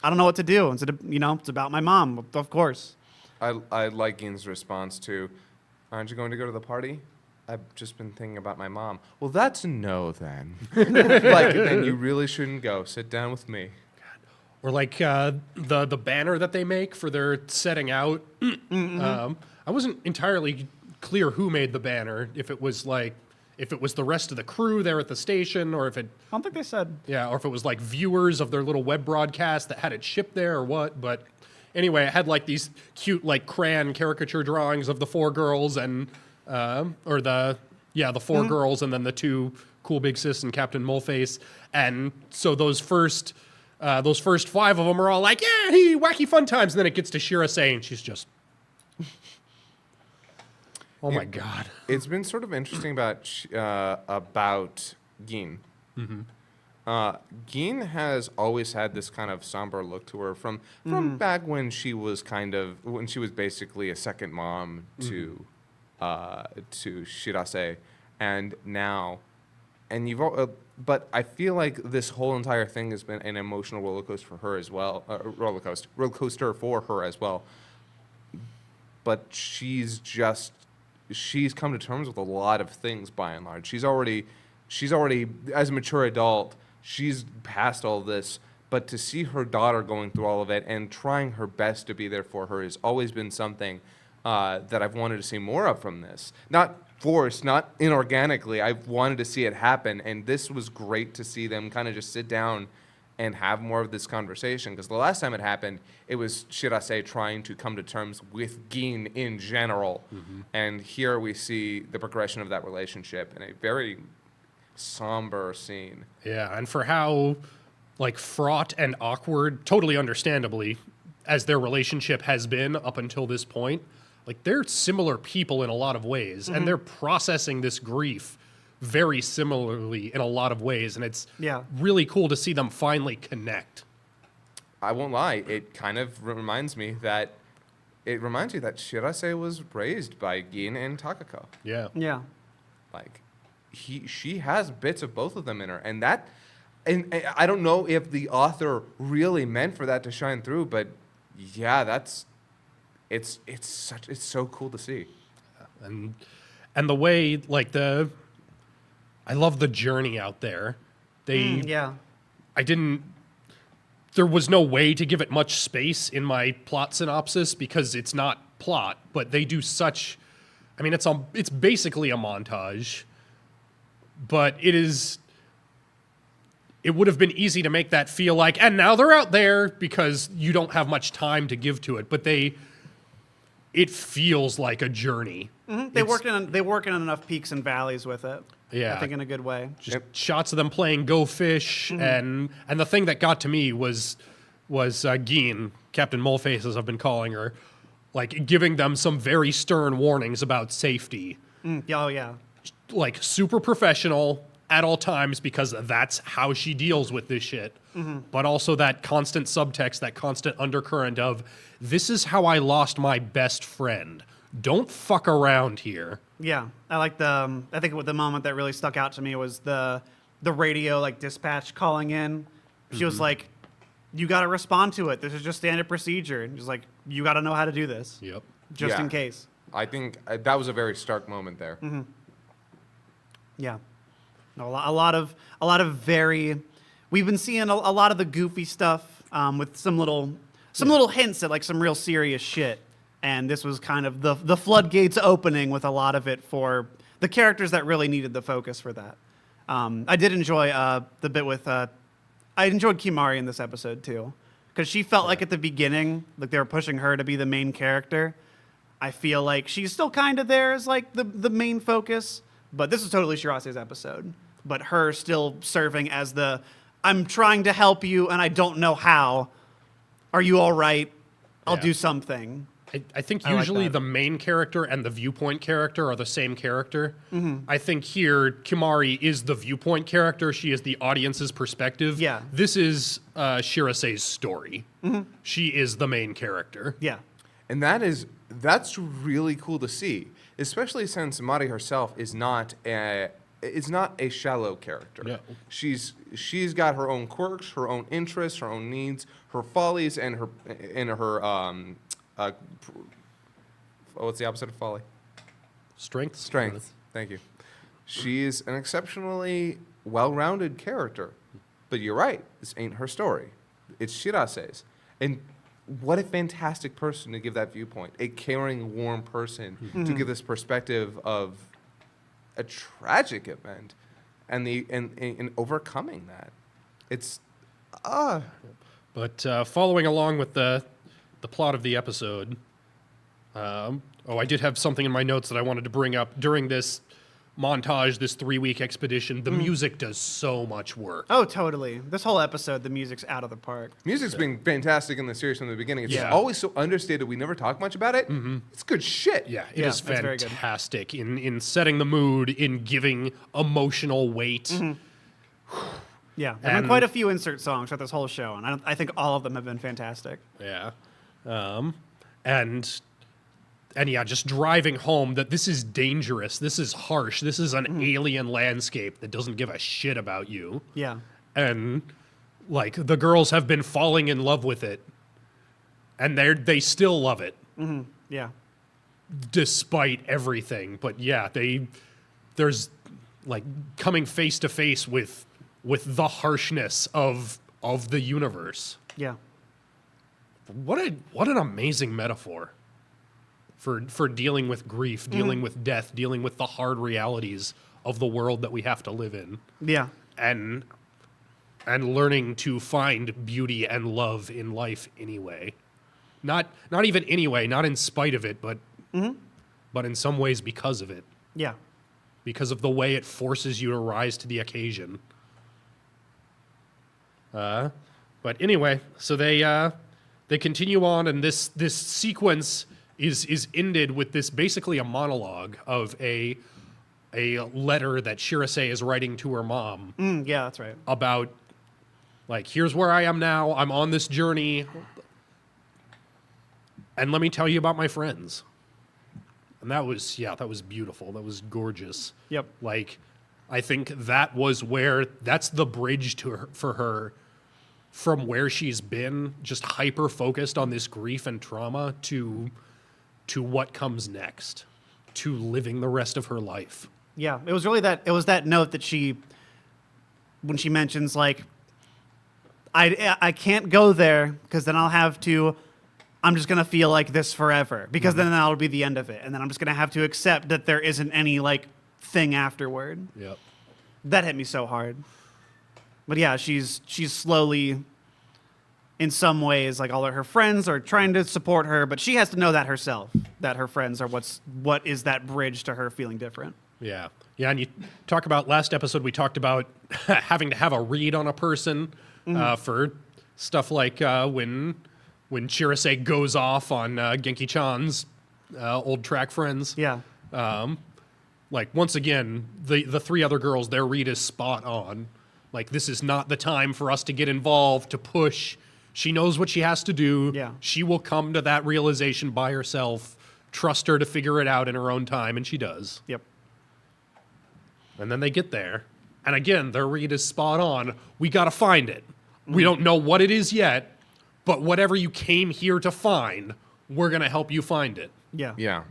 I don't know what to do. It's about my mom, of course. I like Gin's response to, aren't you going to go to the party? I've just been thinking about my mom. Well, that's a no then. Then you really shouldn't go. Sit down with me. Or like the banner that they make for their setting out. I wasn't entirely clear who made the banner. If it was the rest of the crew there at the station, or if it. I don't think they said. Yeah, or if it was like viewers of their little web broadcast that had it shipped there, or what. But anyway, it had like these cute like crayon caricature drawings of the four girls and the four girls and then the two cool big sis and Captain Moleface. And so those first five of them are all like, yeah, hey, wacky fun times. And then it gets to Shirase and she's just, oh my God. It's been sort of interesting about Gin. Gin has always had this kind of somber look to her from back when she was basically a second mom to Shirase, and now, and but I feel like this whole entire thing has been an emotional roller coaster for her as well, roller coaster for her as well. But she's come to terms with a lot of things by and large. She's already as a mature adult, she's past all this. But to see her daughter going through all of it and trying her best to be there for her has always been something that I've wanted to see more of from this. Not forced, not inorganically. I've wanted to see it happen, and this was great to see them kind of just sit down and have more of this conversation. Because the last time it happened, it was Shirase trying to come to terms with Gin in general. And here we see the progression of that relationship in a very somber scene. Yeah, and for how like fraught and awkward, totally understandably, as their relationship has been up until this point, like they're similar people in a lot of ways, and they're processing this grief very similarly in a lot of ways, and it's really cool to see them finally connect. I won't lie, it kind of reminds you that Shirase was raised by Gin and Takako. Yeah. Yeah. Like, she has bits of both of them in her, and I don't know if the author really meant for that to shine through, but yeah, it's so cool to see. And the way like I love the journey out there. There was no way to give it much space in my plot synopsis because it's not plot, but they do such, I mean, it's basically a montage, but it would have been easy to make that feel like, and now they're out there, because you don't have much time to give to it, but it feels like a journey. They work in enough peaks and valleys with it. Yeah. I think in a good way. Just shots of them playing Go Fish, and the thing that got to me was Gin, Captain Moleface, as I've been calling her, like giving them some very stern warnings about safety. Oh yeah. Like super professional at all times, because that's how she deals with this shit. But also that constant subtext, that constant undercurrent of, this is how I lost my best friend. Don't fuck around here. Yeah, I think the moment that really stuck out to me was the radio like dispatch calling in. She was like, "You got to respond to it. This is just standard procedure." And she's like, "You got to know how to do this." Yep. Just in case. I think that was a very stark moment there. Yeah, a lot of very. We've been seeing a lot of the goofy stuff with some little hints at like some real serious shit. And this was kind of the floodgates opening with a lot of it for the characters that really needed the focus for that. I did enjoy the bit with... I enjoyed Kimari in this episode, too. Because she felt like at the beginning, like they were pushing her to be the main character. I feel like she's still kind of there as like the main focus. But this is totally Shirase's episode. But her still serving as I'm trying to help you and I don't know how. Are you all right? I'll do something. I think I like usually that. the main character and the viewpoint character are the same character. I think here, Kimari is the viewpoint character. She is the audience's perspective. Yeah. This is Shirase's story. She is the main character. Yeah. And that's really cool to see, especially since Mari herself is not a shallow character. No. She's got her own quirks, her own interests, her own needs, her follies, and her what's the opposite of folly? Strength? Strength. Thank you. She's an exceptionally well-rounded character. But you're right. This ain't her story. It's Shirase's. And what a fantastic person to give that viewpoint. A caring, warm person to give this perspective of a tragic event and overcoming that. It's But following along with the plot of the episode, I did have something in my notes that I wanted to bring up. During this montage, this 3-week expedition, the music does so much work. Oh, totally. This whole episode, the music's out of the park. music's been fantastic in the series from the beginning. It's Yeah. always so understated. We never talk much about it. It's good shit. Yeah, it Yeah, is that's very good. fantastic in setting the mood, in giving emotional weight. Yeah. There have been And- quite a few insert songs throughout this whole show, and I think all of them have been fantastic. Yeah. And yeah, just driving home that this is dangerous, this is harsh, this is an alien landscape that doesn't give a shit about you. Yeah. And like the girls have been falling in love with it. And they still love it Yeah. despite everything. But yeah, there's like coming face to face with the harshness of the universe. Yeah. What an amazing metaphor for dealing with grief, dealing with death, dealing with the hard realities of the world that we have to live in, Yeah. and learning to find beauty and love in life anyway. Not even anyway, not in spite of it, but in some ways because of it, Yeah. because of the way it forces you to rise to the occasion. But anyway, so they continue on, and this sequence is ended with this basically a monologue of a letter that Shirase is writing to her mom Yeah, that's right. about, like, here's where I am now. I'm on this journey, and let me tell you about my friends. And that was beautiful. That was gorgeous. Yep. Like, I think that's the bridge for her from where she's been, just hyper focused on this grief and trauma, to what comes next, to living the rest of her life. Yeah. It was really that note that when she mentions, like, I can't go there because then I'm just going to feel like this forever, because then that'll be the end of it. And then I'm just going to have to accept that there isn't any, like, thing afterward. Yep. That hit me so hard. But yeah, she's slowly, in some ways, like, all of her friends are trying to support her, but she has to know that herself, that her friends are what is that bridge to her feeling different. Yeah. Yeah, and you talk about last episode, we talked about having to have a read on a person for stuff like when Shirase goes off on Genki-chan's old track friends. Yeah. Like, once again, the 3 other girls, their read is spot on. Like, this is not the time for us to get involved, to push. She knows what she has to do. Yeah. She will come to that realization by herself. Trust her to figure it out in her own time, and she does. Yep. And then they get there. And again, their read is spot on. We got to find it. We don't know what it is yet, but whatever you came here to find, we're going to help you find it. Yeah. Yeah,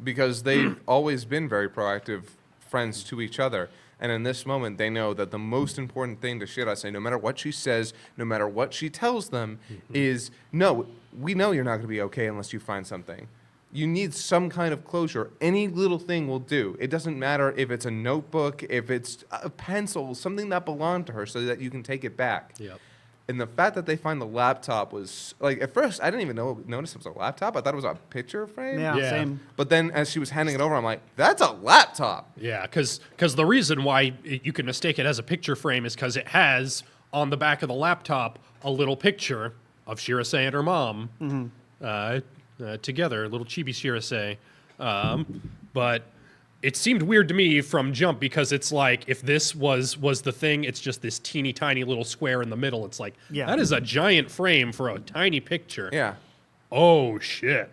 because they've always been very proactive friends to each other. And in this moment, they know that the most important thing to Shirase, no matter what she says, no matter what she tells them, is, no, we know you're not going to be okay unless you find something. You need some kind of closure. Any little thing will do. It doesn't matter if it's a notebook, if it's a pencil, something that belonged to her so that you can take it back. Yep. And the fact that they find the laptop was, like, at first, I didn't even notice it was a laptop. I thought it was a picture frame. Yeah, Yeah. same. But then as she was handing it over, I'm like, that's a laptop. Yeah, because the reason why you can mistake it as a picture frame is because it has on the back of the laptop a little picture of Shirase and her mom together, little chibi Shirase. But it seemed weird to me from jump because it's like if this was the thing, it's just this teeny tiny little square in the middle. It's like Yeah. that is a giant frame for a tiny picture. Yeah. Oh shit.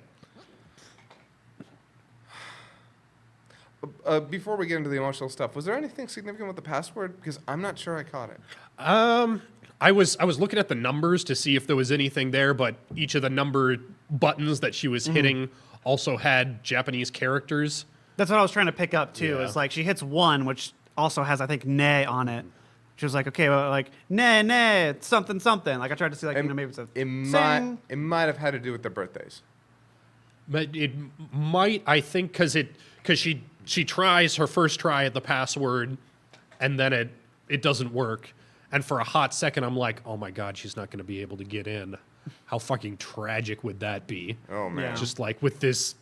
Before we get into the emotional stuff, was there anything significant with the password? Because I'm not sure I caught it. I was looking at the numbers to see if there was anything there, but each of the number buttons that she was hitting also had Japanese characters. That's what I was trying to pick up too. Yeah. It's like she hits 1, which also has I think "ne" on it. She was like, okay, well, like "ne ne" something something. Like I tried to see like maybe it's a It sing. might have had to do with their birthdays. But it might, I think, because she tries her first try at the password, and then it doesn't work. And for a hot second, I'm like, oh my god, she's not going to be able to get in. How fucking tragic would that be? Oh man. Yeah. Just like with this,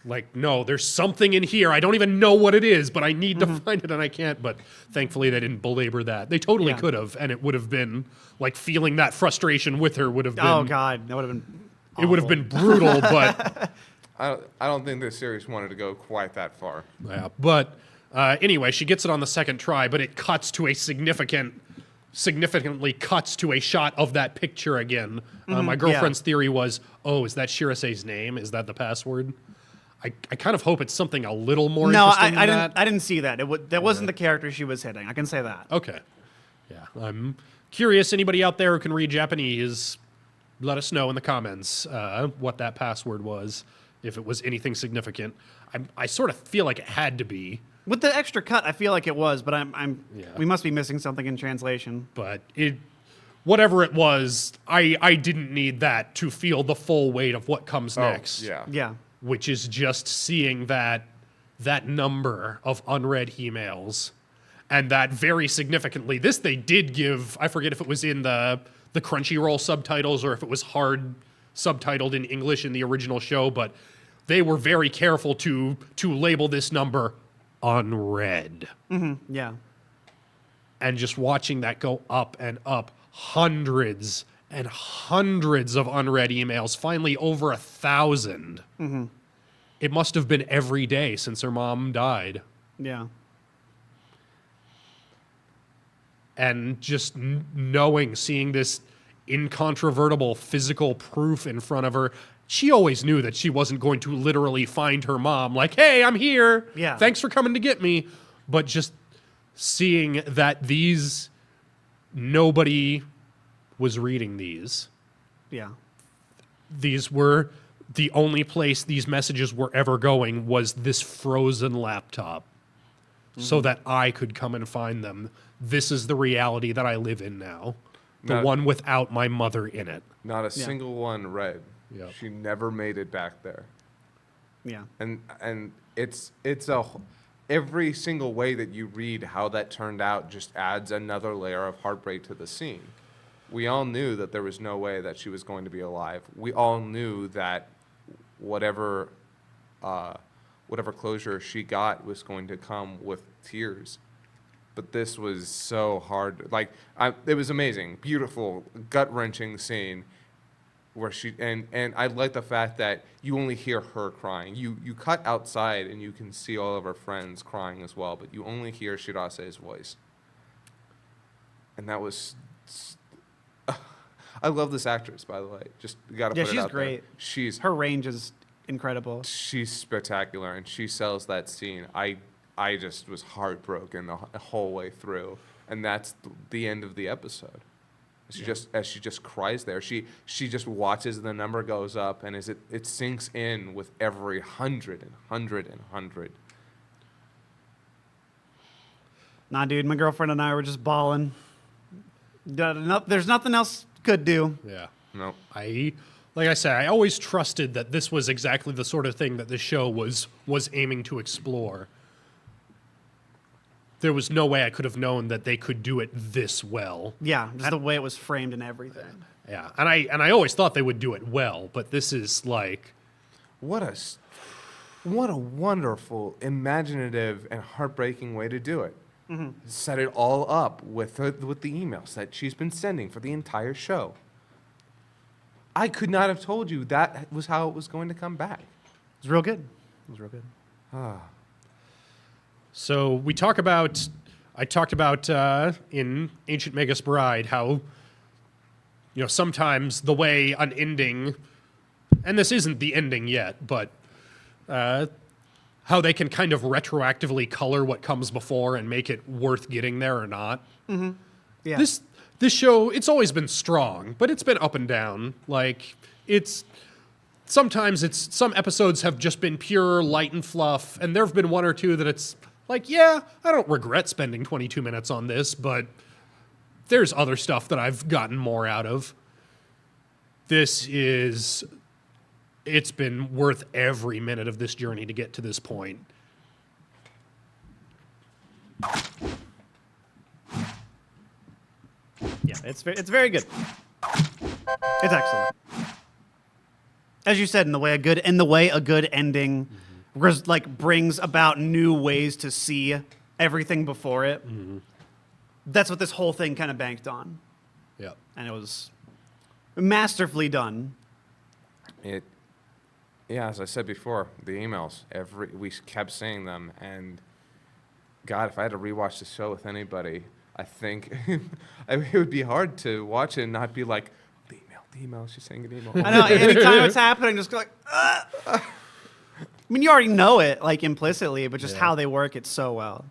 like, no, there's something in here. I don't even know what it is, but I need to find it and I can't. But thankfully, they didn't belabor that. They totally Yeah. could have, and it would have been like feeling that frustration with her would have been. Oh god, that would have been. It would have awful. been brutal, but. I don't think this series wanted to go quite that far. Yeah, but anyway, she gets it on the second try, but it cuts to a significantly cuts to a shot of that picture again. My girlfriend's theory was, oh, is that Shirase's name? Is that the password? I kind of hope it's something a little more No, interesting I than didn't. that. I didn't see that. That wasn't the character she was hitting. I can say that. Okay. Yeah, I'm curious. Anybody out there who can read Japanese, let us know in the comments what that password was, if it was anything significant. I sort of feel like it had to be. With the extra cut, I feel like it was, but Yeah. we must be missing something in translation. But whatever it was, I didn't need that to feel the full weight of what comes next. Yeah. Yeah. Which is just seeing that number of unread emails, and that very significantly, this they did give. I forget if it was in the Crunchyroll subtitles or if it was hard subtitled in English in the original show, but they were very careful to label this number unread. Yeah. And just watching that go up and up, hundreds and hundreds of unread emails, finally over 1,000. It must have been every day since her mom died. Yeah. And just knowing, seeing this incontrovertible physical proof in front of her, she always knew that she wasn't going to literally find her mom like, hey, I'm here. Yeah. Thanks for coming to get me. But just seeing that nobody was reading these. Yeah. These were the only place these messages were ever going was this frozen laptop so that I could come and find them. This is the reality that I live in now. The Not- one without my mother in it. Not a single one read. Yep. She never made it back there. Yeah. And it's every single way that you read how that turned out just adds another layer of heartbreak to the scene. We all knew that there was no way that she was going to be alive. We all knew that whatever closure she got was going to come with tears. But this was so hard. Like, it was amazing, beautiful, gut-wrenching scene where she and I like the fact that you only hear her crying. You cut outside and you can see all of her friends crying as well, but you only hear Shirase's voice. And that was. I love this actress, by the way. Just gotta Yeah, put it she's out great. there. She's Her range is incredible. she's spectacular, and she sells that scene. I just was heartbroken the whole way through, and that's the end of the episode. As she just cries there, she just watches the number goes up, and as it sinks in with every 100 and 100 and 100. Nah, dude, my girlfriend and I were just bawling. There's nothing else could do. Yeah. No, I like I said, I always trusted that this was exactly the sort of thing that the show was aiming to explore. There was no way I could have known that they could do it this well. Yeah, just the way it was framed and everything. Yeah, and I always thought they would do it well, but this is like, What a wonderful, imaginative, and heartbreaking way to do it. Set it all up with the emails that she's been sending for the entire show. I could not have told you that was how it was going to come back. It was real good. It was real good. so I talked about in Ancient Magus Bride how, sometimes the way an ending, and this isn't the ending yet, but how they can kind of retroactively color what comes before and make it worth getting there or not. Yeah. This show, it's always been strong, but it's been up and down. Like, some episodes have just been pure light and fluff, and there have been one or two that it's like, yeah, I don't regret spending 22 minutes on this, but there's other stuff that I've gotten more out of. It's been worth every minute of this journey to get to this point. Yeah, it's very good. It's excellent. As you said, in the way a good ending brings about new ways to see everything before it. That's what this whole thing kind of banked on, Yeah. and it was masterfully done. Yeah, as I said before, the emails, we kept seeing them, and God, if I had to rewatch the show with anybody, I think it would be hard to watch it and not be like, the email, she's saying an email. I know. Anytime it's happening, just go like, I mean, you already know it, like, implicitly, but just how they work it so well.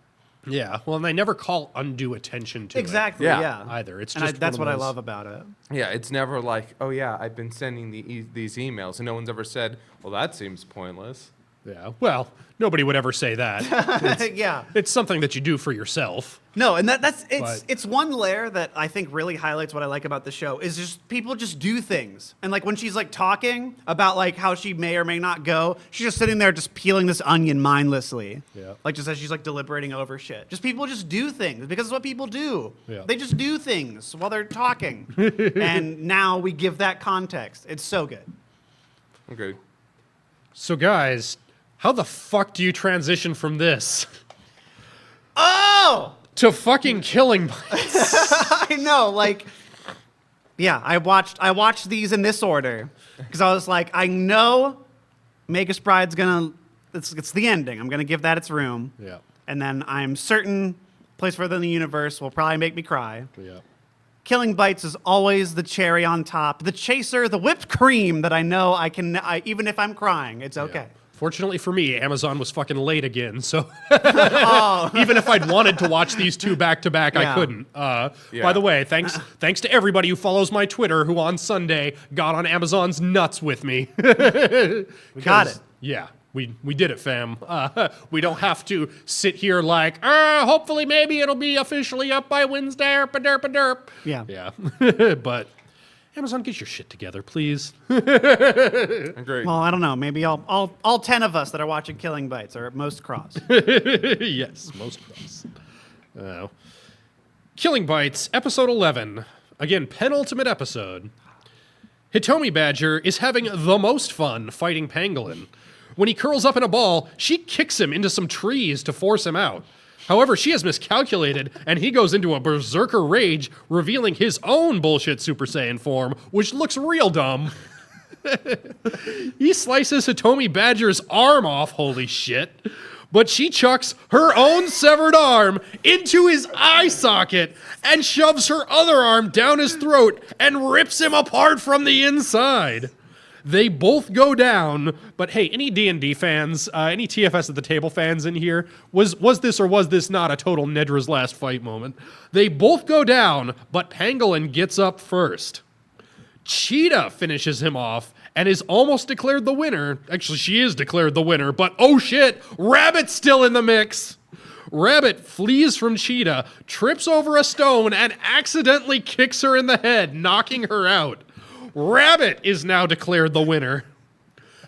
Yeah. Well, and they never call undue attention to Exactly. it. Yeah. Either. It's And just that's one what of I those- love about it. Yeah, it's never like, oh yeah, I've been sending these emails, and no one's ever said, well, that seems pointless. Yeah. Well, nobody would ever say that. Yeah. It's something that you do for yourself. No, and it's But- one layer that I think really highlights what I like about the show is just people just do things. And like when she's like talking about like how she may or may not go, she's just sitting there just peeling this onion mindlessly. Yeah. Like just as she's like deliberating over shit. Just people just do things because it's what people do. Yeah. They just do things while they're talking. And now we give that context. It's so good. Okay. So, guys, how the fuck do you transition from this Oh! to fucking Killing Bites? I know, like, yeah, I watched these in this order because I was like, I know Magus Bride's it's the ending. I'm gonna give that its room, Yeah. and then I'm certain Place Further in the Universe will probably make me cry. Yeah. Killing Bites is always the cherry on top, the chaser, the whipped cream that I know even if I'm crying, it's okay. Fortunately for me, Amazon was fucking late again, so Oh. even if I'd wanted to watch these two back to back, I Yeah. couldn't. Yeah. By the way, thanks to everybody who follows my Twitter who on Sunday got on Amazon's nuts with me. We got it. Yeah, we did it, fam. We don't have to sit here like, hopefully maybe it'll be officially up by Wednesday, derp. Yeah. Yeah, but Amazon, get your shit together, please. Great. Well, I don't know. Maybe all 10 of us that are watching Killing Bites are at most cross. Yes, most cross. Killing Bites, episode 11. Again, penultimate episode. Hitomi Badger is having the most fun fighting Pangolin. When he curls up in a ball, she kicks him into some trees to force him out. However, she has miscalculated, and he goes into a berserker rage, revealing his own bullshit Super Saiyan form, which looks real dumb. He slices Hitomi Badger's arm off, holy shit. But she chucks her own severed arm into his eye socket and shoves her other arm down his throat and rips him apart from the inside. They both go down, but hey, any D&D fans, any TFS at the table fans in here, was this or was this not a total Nedra's last fight moment? They both go down, but Pangolin gets up first. Cheetah finishes him off and is almost declared the winner. Actually, she is declared the winner, but oh shit, Rabbit's still in the mix. Rabbit flees from Cheetah, trips over a stone, and accidentally kicks her in the head, knocking her out. Rabbit is now declared the winner.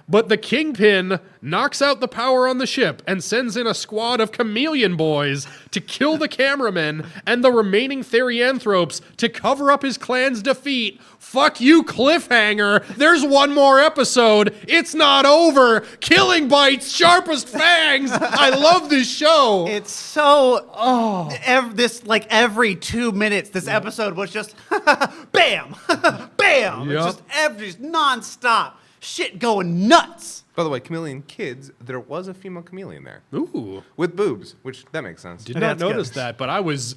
But the Kingpin knocks out the power on the ship and sends in a squad of chameleon boys to kill the cameramen and the remaining Therianthropes to cover up his clan's defeat. Fuck you, cliffhanger. There's one more episode. It's not over. Killing bites, sharpest fangs. I love this show. It's so every 2 minutes, this episode was just bam, bam. Yep. It's just nonstop. Shit going nuts. By the way, chameleon kids, there was a female chameleon there. Ooh. With boobs, which that makes sense. Did not That's notice good. that, but I was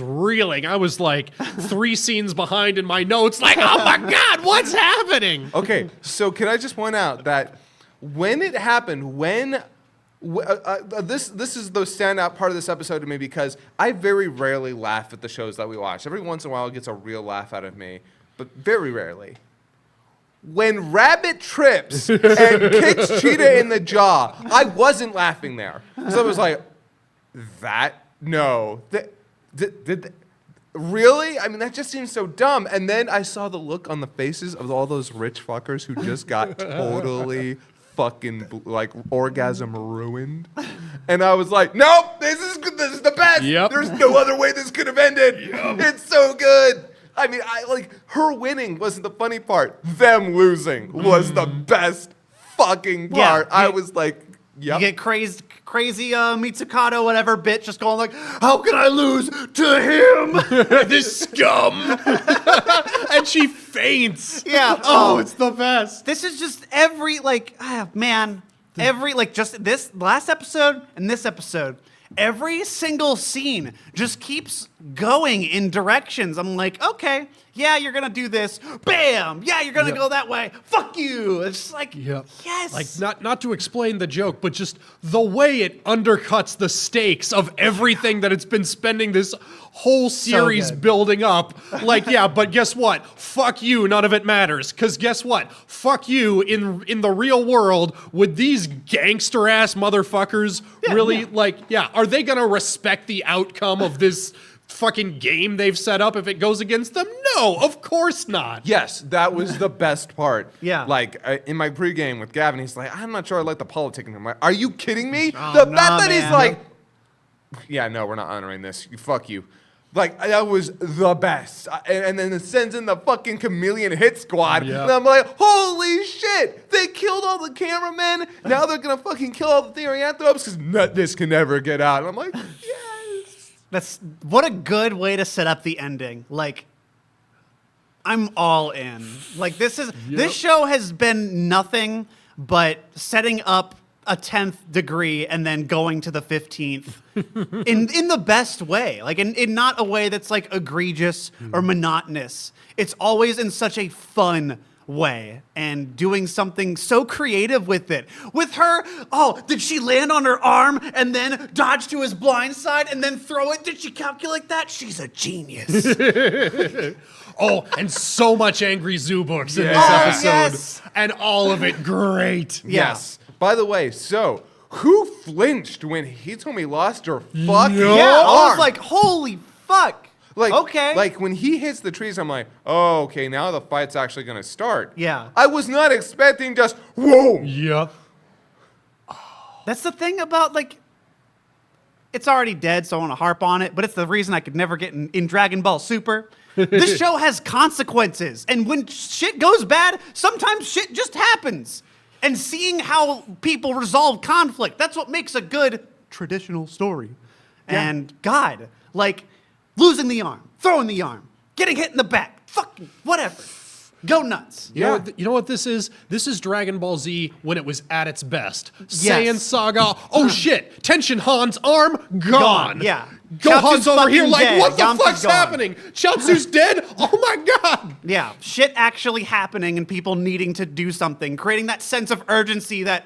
reeling. I was like 3 scenes behind in my notes, like, oh my God, what's happening? Okay, so can I just point out that when it happened, this is the standout part of this episode to me because I very rarely laugh at the shows that we watch. Every once in a while it gets a real laugh out of me, but very rarely. When Rabbit trips and kicks Cheetah in the jaw, I wasn't laughing there. So I was like, really? I mean, that just seems so dumb. And then I saw the look on the faces of all those rich fuckers who just got totally fucking like orgasm ruined. And I was like, nope, this is the best. Yep. There's no other way this could have ended. It's so good. I mean, her winning wasn't the funny part. Them losing was the best fucking part. I was like, yep. You get crazy Mitsukato, whatever bitch, just going like, how can I lose to him? This scum. And she faints. Yeah. Oh, it's the best. This is just every just this last episode and this episode. Every single scene just keeps going in directions. I'm like, okay, yeah, you're gonna do this. Bam! Yeah, you're gonna go that way. Fuck you! It's like, yes. Like not to explain the joke, but just the way it undercuts the stakes of everything that it's been spending this whole series good. building up. Like, yeah, but guess what? Fuck you, none of it matters. Cause guess what? Fuck you in the real world, would these gangster ass motherfuckers are they gonna respect the outcome of this fucking game they've set up if it goes against them? No, of course not. Yes, that was the best part. Yeah. Like, in my pregame with Gavin, he's like, I'm not sure I like the politicking. I'm like, are you kidding me? Oh, the nah, fact that he's man. like, yeah, no, we're not honoring this. Fuck you. Like, that was the best. And then it sends in the fucking chameleon hit squad. Yep. And I'm like, holy shit. They killed all the cameramen. Now they're going to fucking kill all the Therianthropes because this can never get out. And I'm like, yes. What a good way to set up the ending. Like, I'm all in. Like, this show has been nothing but setting up a 10th degree and then going to the 15th in the best way. Like, in not a way that's like egregious or monotonous. It's always in such a fun way and doing something so creative with it. With her, did she land on her arm and then dodge to his blind side and then throw it? Did she calculate that? She's a genius. Oh, and so much Angry Zoo books in this Yeah. episode. Yes. And all of it great. Yeah. Yes. By the way, so who flinched when Hitomi lost her fucking Yeah, I was arm? like, holy fuck. Like, okay. Like when he hits the trees, I'm like, oh, okay, now the fight's actually gonna start. Yeah. I was not expecting just whoa. Yep. That's the thing about, like, it's already dead, so I want to harp on it, but it's the reason I could never get in Dragon Ball Super. This show has consequences, and when shit goes bad, sometimes shit just happens. And seeing how people resolve conflict, that's what makes a good traditional story. Yeah. And God, like, losing the arm, throwing the arm, getting hit in the back, fucking whatever. Go nuts. You know what this is? This is Dragon Ball Z when it was at its best. Yes. Saiyan Saga. Oh shit! Tenshin Han's arm gone. Yeah. Gohan's Chaozu's over here fucking like, dead. what the Yamcha's fuck's gone. happening? Chaozu's dead? Oh my god! Yeah, shit actually happening and people needing to do something, creating that sense of urgency that,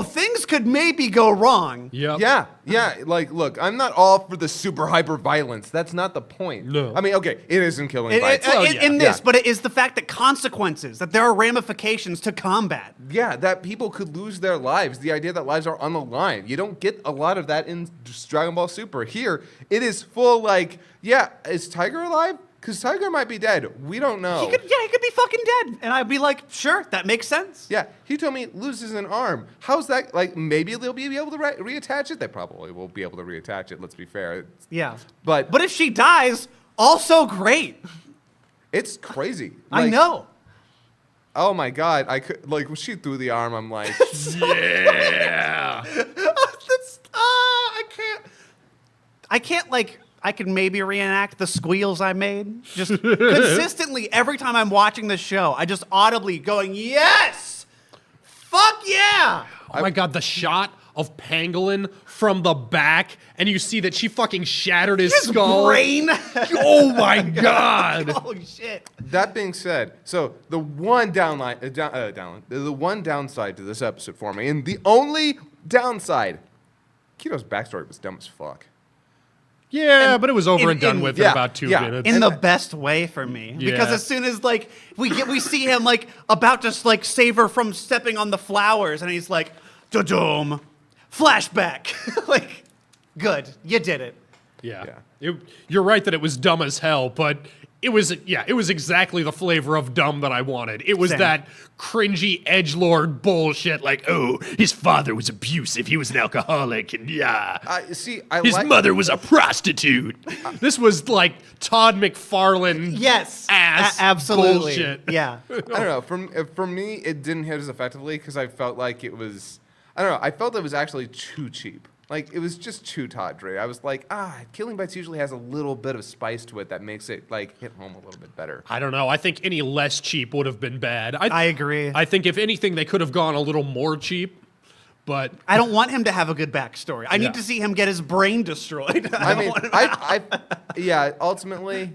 things could maybe go wrong. Yep. Yeah. Like, look, I'm not all for the super hyper violence. That's not the point. No. I mean, okay, it isn't killing bites. In this, Yeah. but it is the fact that consequences, that there are ramifications to combat. Yeah, that people could lose their lives. The idea that lives are on the line. You don't get a lot of that in Dragon Ball Super. Here, it is full like, is Tiger alive? Because Tiger might be dead. We don't know. He could be fucking dead. And I'd be like, sure, that makes sense. Yeah, he told me he loses an arm. How's that? Like, maybe they'll be able to reattach it. They probably will be able to reattach it. Let's be fair. Yeah. But if she dies, also great. it's crazy. I Like, know. Oh my god! I could like when she threw the arm. I'm like, Yeah. I can't like. I could maybe reenact the squeals I made. Just consistently every time I'm watching this show, I just audibly going, yes, fuck yeah. Oh my god, the shot of Pangolin from the back, and you see that she fucking shattered his skull. Brain. Oh my god. Holy shit. that being said, so the one the one downside to this episode for me, and the only downside, Kito's backstory was dumb as fuck. Yeah, but it was over and done with in yeah, about 2 yeah. minutes. In the best way for me, because Yeah. as soon as like we see him like about to like save her from stepping on the flowers, and he's like, da-dum, flashback, like, good, you did it. Yeah. You're right that it was dumb as hell, but it was exactly the flavor of dumb that I wanted. It was Same. that cringy edgelord bullshit, like, oh, his father was abusive, he was an alcoholic, and his mother was a prostitute. This was like Todd McFarlane Yes, ass absolutely. bullshit. Yeah, I don't know. For me, it didn't hit as effectively because I felt like it was. I don't know. I felt it was actually too cheap. Like, it was just too tawdry. I was like, Killing Bites usually has a little bit of spice to it that makes it, like, hit home a little bit better. I don't know. I think any less cheap would have been bad. I agree. I think if anything, they could have gone a little more cheap, but I don't want him to have a good backstory. I Yeah. need to see him get his brain destroyed. I mean, yeah, ultimately,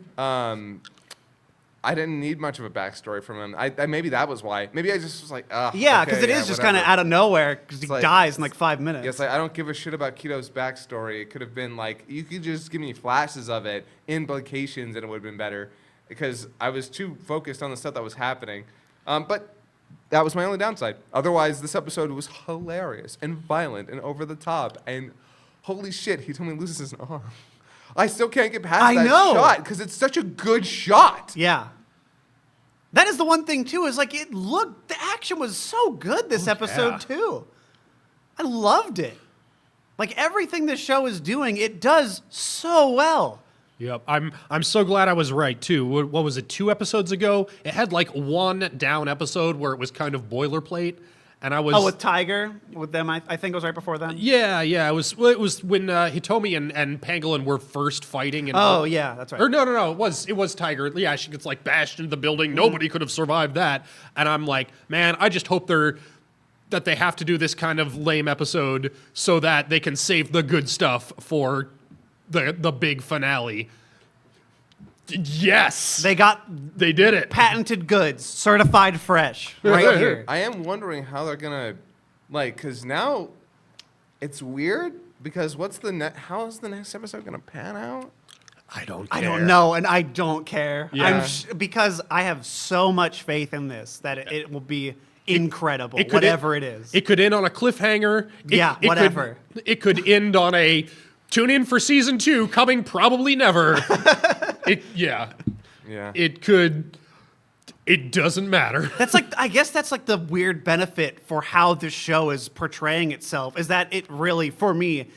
I didn't need much of a backstory from him. I maybe that was why. Maybe I just was like, yeah, because it is just kind of out of nowhere because he like- dies in like 5 minutes. Yes, I don't give a shit about Kito's backstory. It could have been like, you could just give me flashes of it, implications, and it would have been better. Because I was too focused on the stuff that was happening. But that was my only downside. Otherwise, this episode was hilarious and violent and over the top. And holy shit, he told me he loses an arm. I still can't get past that shot because it's such a good shot. Yeah. That is the one thing too, is like the action was so good this episode too. I loved it. Like everything this show is doing, it does so well. Yep, I'm so glad I was right too. What was it, 2 episodes ago? It had like one down episode where it was kind of boilerplate, and I was with Tiger, with them, I think it was right before then. yeah. It was when Hitomi and Pangolin were first fighting. And Oh yeah, that's right. Or no, it was Tiger. Yeah, she gets like bashed into the building. Nobody could have survived that. And I'm like, man, I just hope that they have to do this kind of lame episode so that they can save the good stuff for the big finale. Yes, They got they did it. patented goods, certified fresh, right here. I am wondering how they're gonna, like, because now it's weird. Because how is the next episode gonna pan out? I don't I care. don't know, and I don't care. Yeah. Because I have so much faith in this that it will be incredible, It could whatever it is. It could end on a cliffhanger. Whatever. It could end on a tune in for season 2, coming probably never. Yeah. It could. It doesn't matter. That's like, I guess that's like the weird benefit for how this show is portraying itself, is that it really, for me,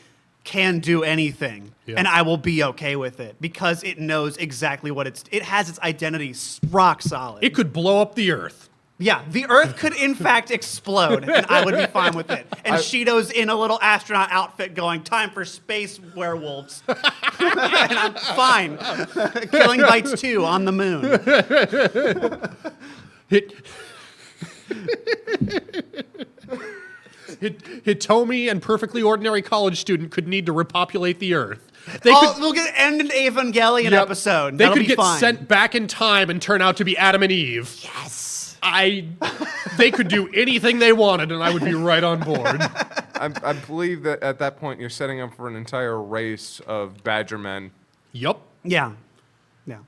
can do anything, Yeah. and I will be okay with it because it knows exactly what it has its identity rock solid. It could blow up the earth. Yeah, the Earth could in fact explode, and I would be fine with it. And Shido's in a little astronaut outfit going, time for space werewolves. And I'm fine. Killing Bites 2 on the moon. Hitomi and perfectly ordinary college student could need to repopulate the earth. We'll get an Evangelion Yep. episode. They That'll could be get fine. sent back in time and turn out to be Adam and Eve. Yes. They could do anything they wanted, and I would be right on board. I believe that at that point you're setting up for an entire race of badger men. Yup. Yeah. Yeah.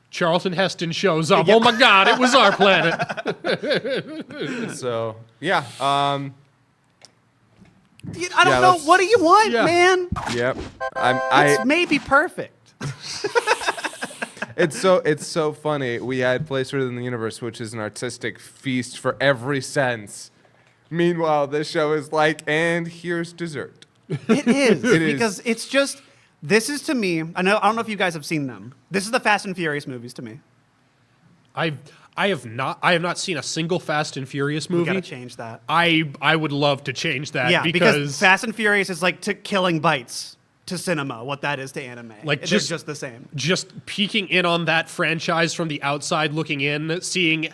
Charlton Heston shows up. Oh my God, it was our planet. So yeah, I don't Yeah, know. that's- What do you want, Yeah. man? yep. It's maybe perfect. It's so funny. We had Place Within the Universe, which is an artistic feast for every sense. Meanwhile, this show is like, and here's dessert. It is. It is. Because it's just, this is to me, I don't know if you guys have seen them. This is the Fast and Furious movies to me. I have not seen a single Fast and Furious movie. We gotta change that. I would love to change that. Yeah, because Fast and Furious is like killing bites to cinema, what that is to anime. Like, They're just- just the same. just peeking in on that franchise from the outside looking in, seeing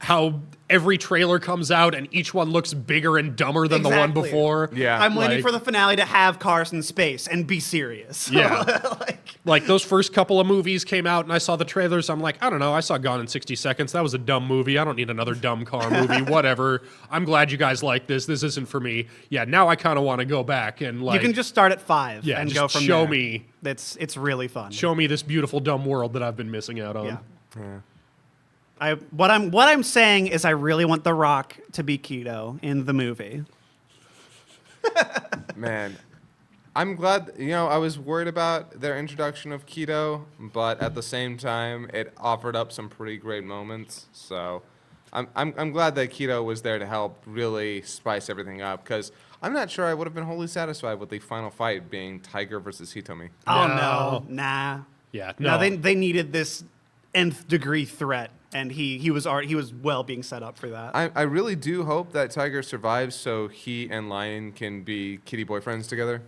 how every trailer comes out and each one looks bigger and dumber than the one Exactly. before. Yeah. I'm waiting Like- for the finale to have cars in space and be serious. Yeah. Like, Like those first couple of movies came out and I saw the trailers. I'm like, I don't know. I saw Gone in 60 Seconds. That was a dumb movie. I don't need another dumb car movie. Whatever. I'm glad you guys like this. This isn't for me. Yeah, now I kind of want to go back and like you can just start at 5 Yeah, and just go from show there. me. It's really fun. show me this beautiful dumb world that I've been missing out on. Yeah. What I'm saying is I really want The Rock to be Keto in the movie. Man, I'm glad, I was worried about their introduction of keto, but at the same time, it offered up some pretty great moments. So I'm glad that keto was there to help really spice everything up, because I'm not sure I would have been wholly satisfied with the final fight being Tiger versus Hitomi. Oh No. no, nah. Yeah, No, no. they needed this nth degree threat, and he was well being set up for that. I really do hope that Tiger survives so he and Lion can be kitty boyfriends together.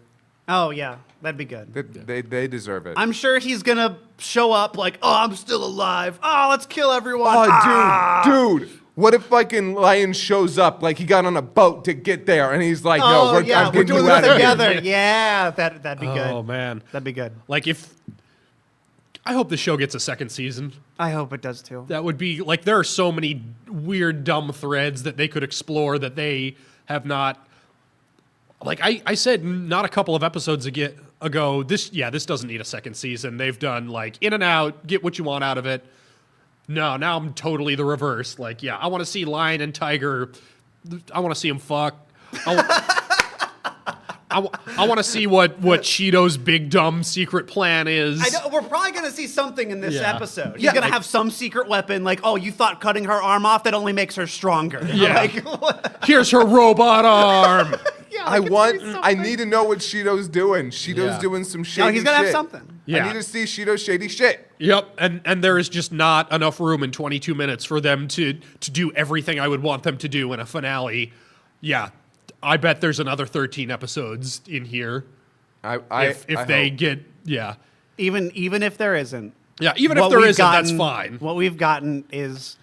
Oh yeah, that'd be good. They deserve it. I'm sure he's gonna show up like, oh, I'm still alive. Oh, let's kill everyone. Oh, Ah! dude. What if fucking Lion shows up like he got on a boat to get there and he's like, Oh no, yeah, I'm we're getting doing you out this of here. together. Yeah, that'd be good. Oh man. That'd be good. Like if I hope the show gets a second season. I hope it does too. That would be like there are so many weird dumb threads that they could explore that they have not. Like I said not a couple of episodes ago, this doesn't need a second season. They've done like in and out, get what you want out of it. No, now I'm totally the reverse. Like, yeah, I want to see Lion and Tiger. I want to see them fuck. I want to see what Cheeto's big dumb secret plan is. I know, we're probably going to see something in this Yeah. episode. He's Yeah, going to like- have some secret weapon, like, oh, you thought cutting her arm off, that only makes her stronger. Yeah. Like, what? Here's her robot arm. Yeah, I like, it's want. gonna be so I funny. need to know what Shido's doing. Shido's Yeah. doing some shady No, he's going to have shit. something. Yeah. I need to see Shido's shady shit. Yep, and there is just not enough room in 22 minutes for them to do everything I would want them to do in a finale. Yeah, I bet there's another 13 episodes in here if I they hope. get Even if there isn't. yeah even if what there we've isn't that's gotten- fine. What we've gotten is,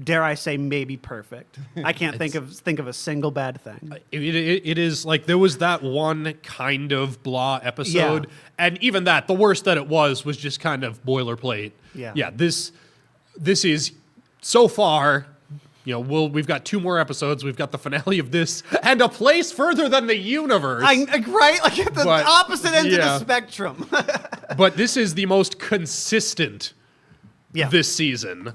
dare I say, maybe perfect. I can't think of a single bad thing. It is like there was that one kind of blah episode, Yeah. and even that the worst that it was just kind of boilerplate. Yeah. This is so far. We've got 2 more episodes. We've got the finale of this, and a place further than the universe. Right? Like at the But, opposite ends of yeah. the spectrum. But this is the most consistent Yeah. this season.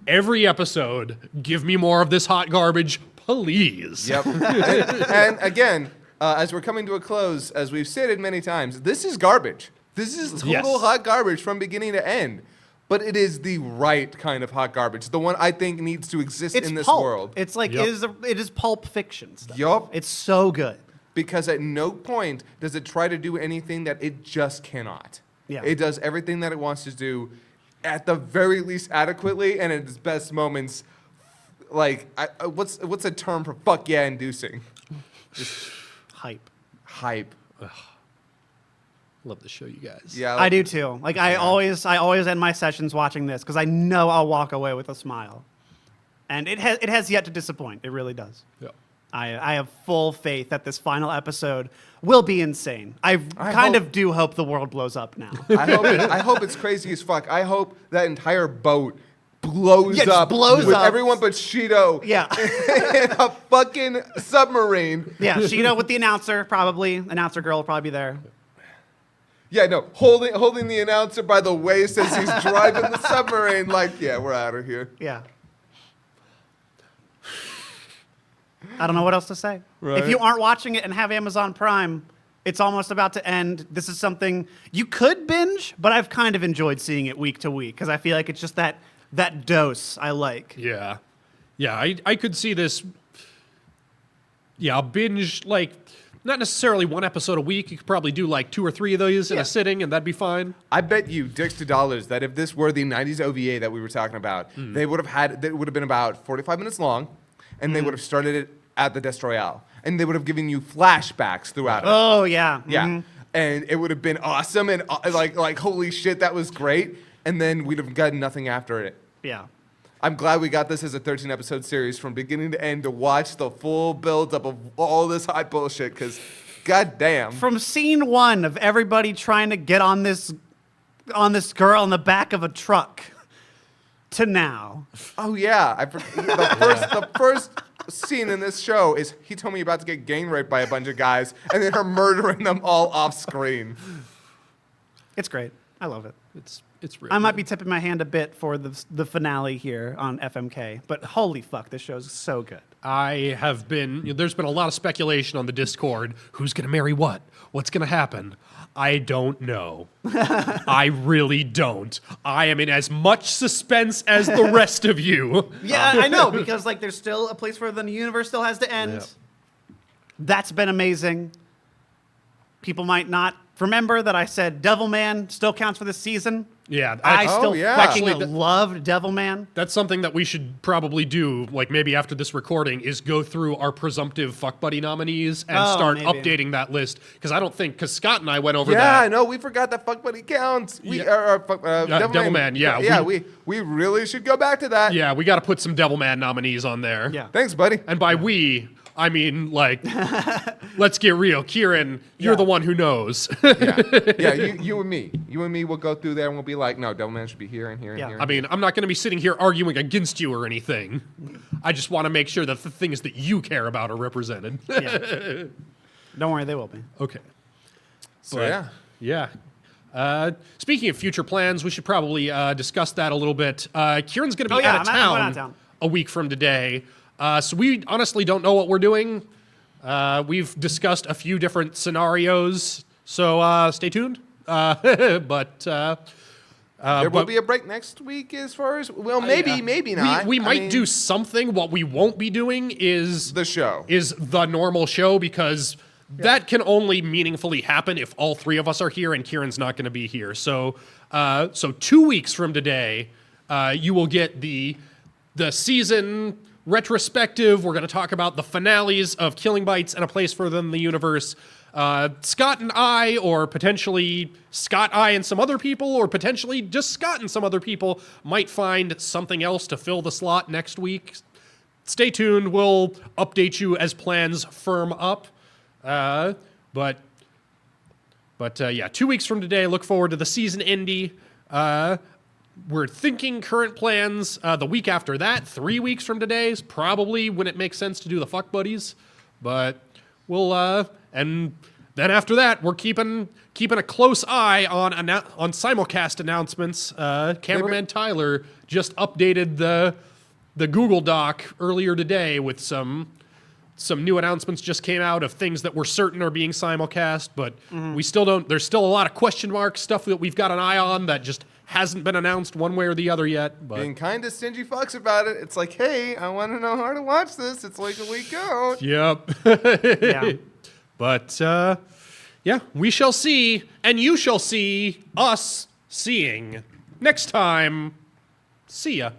Every episode, give me more of this hot garbage, please. Yep. and again, as we're coming to a close, as we've stated many times, this is garbage. This is total Yes. hot garbage from beginning to end. But it is the right kind of hot garbage, the one I think needs to exist It's in this pulp. world. It's like Yep. it is pulp fiction stuff. Yup. It's so good. Because at no point does it try to do anything that it just cannot. Yeah. It does everything that it wants to do, at the very least adequately, and at its best moments, like what's a term for fuck yeah inducing? Hype. Hype. Love the show, you guys. Yeah, I do too. Like I always end my sessions watching this because I know I'll walk away with a smile, and it has yet to disappoint. It really does. Yep. I have full faith that this final episode will be insane. I kind hope- of do hope the world blows up now. I hope it's crazy as fuck. I hope that entire boat blows Yeah, just up blows with up. everyone but Shido Yeah. in a fucking submarine. Yeah, Shido with the announcer, probably. Announcer girl will probably be there. Yeah, no, holding the announcer by the waist as he's driving the submarine. Like, yeah, we're out of here. Yeah. I don't know what else to say. Right. If you aren't watching it and have Amazon Prime, It's almost about to end. This is something you could binge, but I've kind of enjoyed seeing it week to week because I feel like it's just that dose I like. Yeah. Yeah, I could see this. Yeah, I'll binge, like, not necessarily one episode a week. You could probably do, like, 2 or 3 of those in Yeah. a sitting, and that'd be fine. I bet you dicks to dollars that if this were the 90s OVA that we were talking about, they would have been about 45 minutes long, and they would have started it at the Destroy Royale, and they would have given you flashbacks throughout it. Oh, yeah. Yeah, Mhm. and it would have been awesome, and like holy shit, that was great. And then we'd have gotten nothing after it. Yeah. I'm glad we got this as a 13-episode series from beginning to end to watch the full build-up of all this hot bullshit, because goddamn. From scene 1 of everybody trying to get on this girl in the back of a truck to now. Oh, yeah. The first scene in this show is he told me about to get gang raped by a bunch of guys, and then her murdering them all off screen. It's great. I love it. It's real. I might be tipping my hand a bit for the finale here on FMK, but holy fuck, this show's so good. There's been a lot of speculation on the Discord. Who's going to marry what? What's going to happen? I don't know. I really don't. I am in as much suspense as the rest of you. Yeah, I know, because like there's still a place where the universe still has to end. Yep. That's been amazing. People might not remember that I said Devilman still counts for this season. Yeah, I still yeah. fucking Actually, loved Devilman. that's something that we should probably do, like maybe after this recording, is go through our presumptive Fuck Buddy nominees and Oh, start maybe. updating that list. Because Scott and I went over Yeah, that. I know. We forgot that Fuck Buddy counts. Devilman, yeah, Yeah, we really should go back to that. Yeah, we got to put some Devilman nominees on there. Yeah. Thanks, buddy. And by we, I mean, like, let's get real. Kieran, you're Yeah. the one who knows. Yeah, you and me. You and me will go through there and we'll be like, no, Devilman should be here and here and Yeah. here. I mean, I'm not going to be sitting here arguing against you or anything. I just want to make sure that the things that you care about are represented. Yeah. Don't worry, they will be. Okay. So, But, yeah. Speaking of future plans, we should probably discuss that a little bit. Kieran's going to be Oh, yeah, out of I'm going town out of town. a week from today. So we honestly don't know what we're doing. We've discussed a few different scenarios, so stay tuned. There will be a break next week as far as, well, maybe not. We I might mean, do something. What we won't be doing is the show. is the normal show, because that can only meaningfully happen if all 3 of us are here and Kieran's not going to be here. So 2 weeks from today, you will get the season retrospective. We're going to talk about the finales of Killing Bites and A Place Further in the Universe. Scott and I, or potentially Scott, I, and some other people, or potentially just Scott and some other people, might find something else to fill the slot next week. Stay tuned. We'll update you as plans firm up. But yeah, 2 weeks from today, look forward to the season indie. We're thinking current plans the week after that. 3 weeks from today is probably when it makes sense to do the Fuck Buddies. But we'll and then after that, we're keeping a close eye on simulcast announcements. Cameraman Tyler just updated the Google Doc earlier today with some new announcements just came out of things that we're certain are being simulcast, but we still don't. There's still a lot of question marks, stuff that we've got an eye on that just hasn't been announced one way or the other yet. But Being kind of stingy fucks about it. It's like, hey, I want to know how to watch this. It's like a week out. yep. Yeah. But yeah, we shall see, and you shall see us seeing next time. See ya.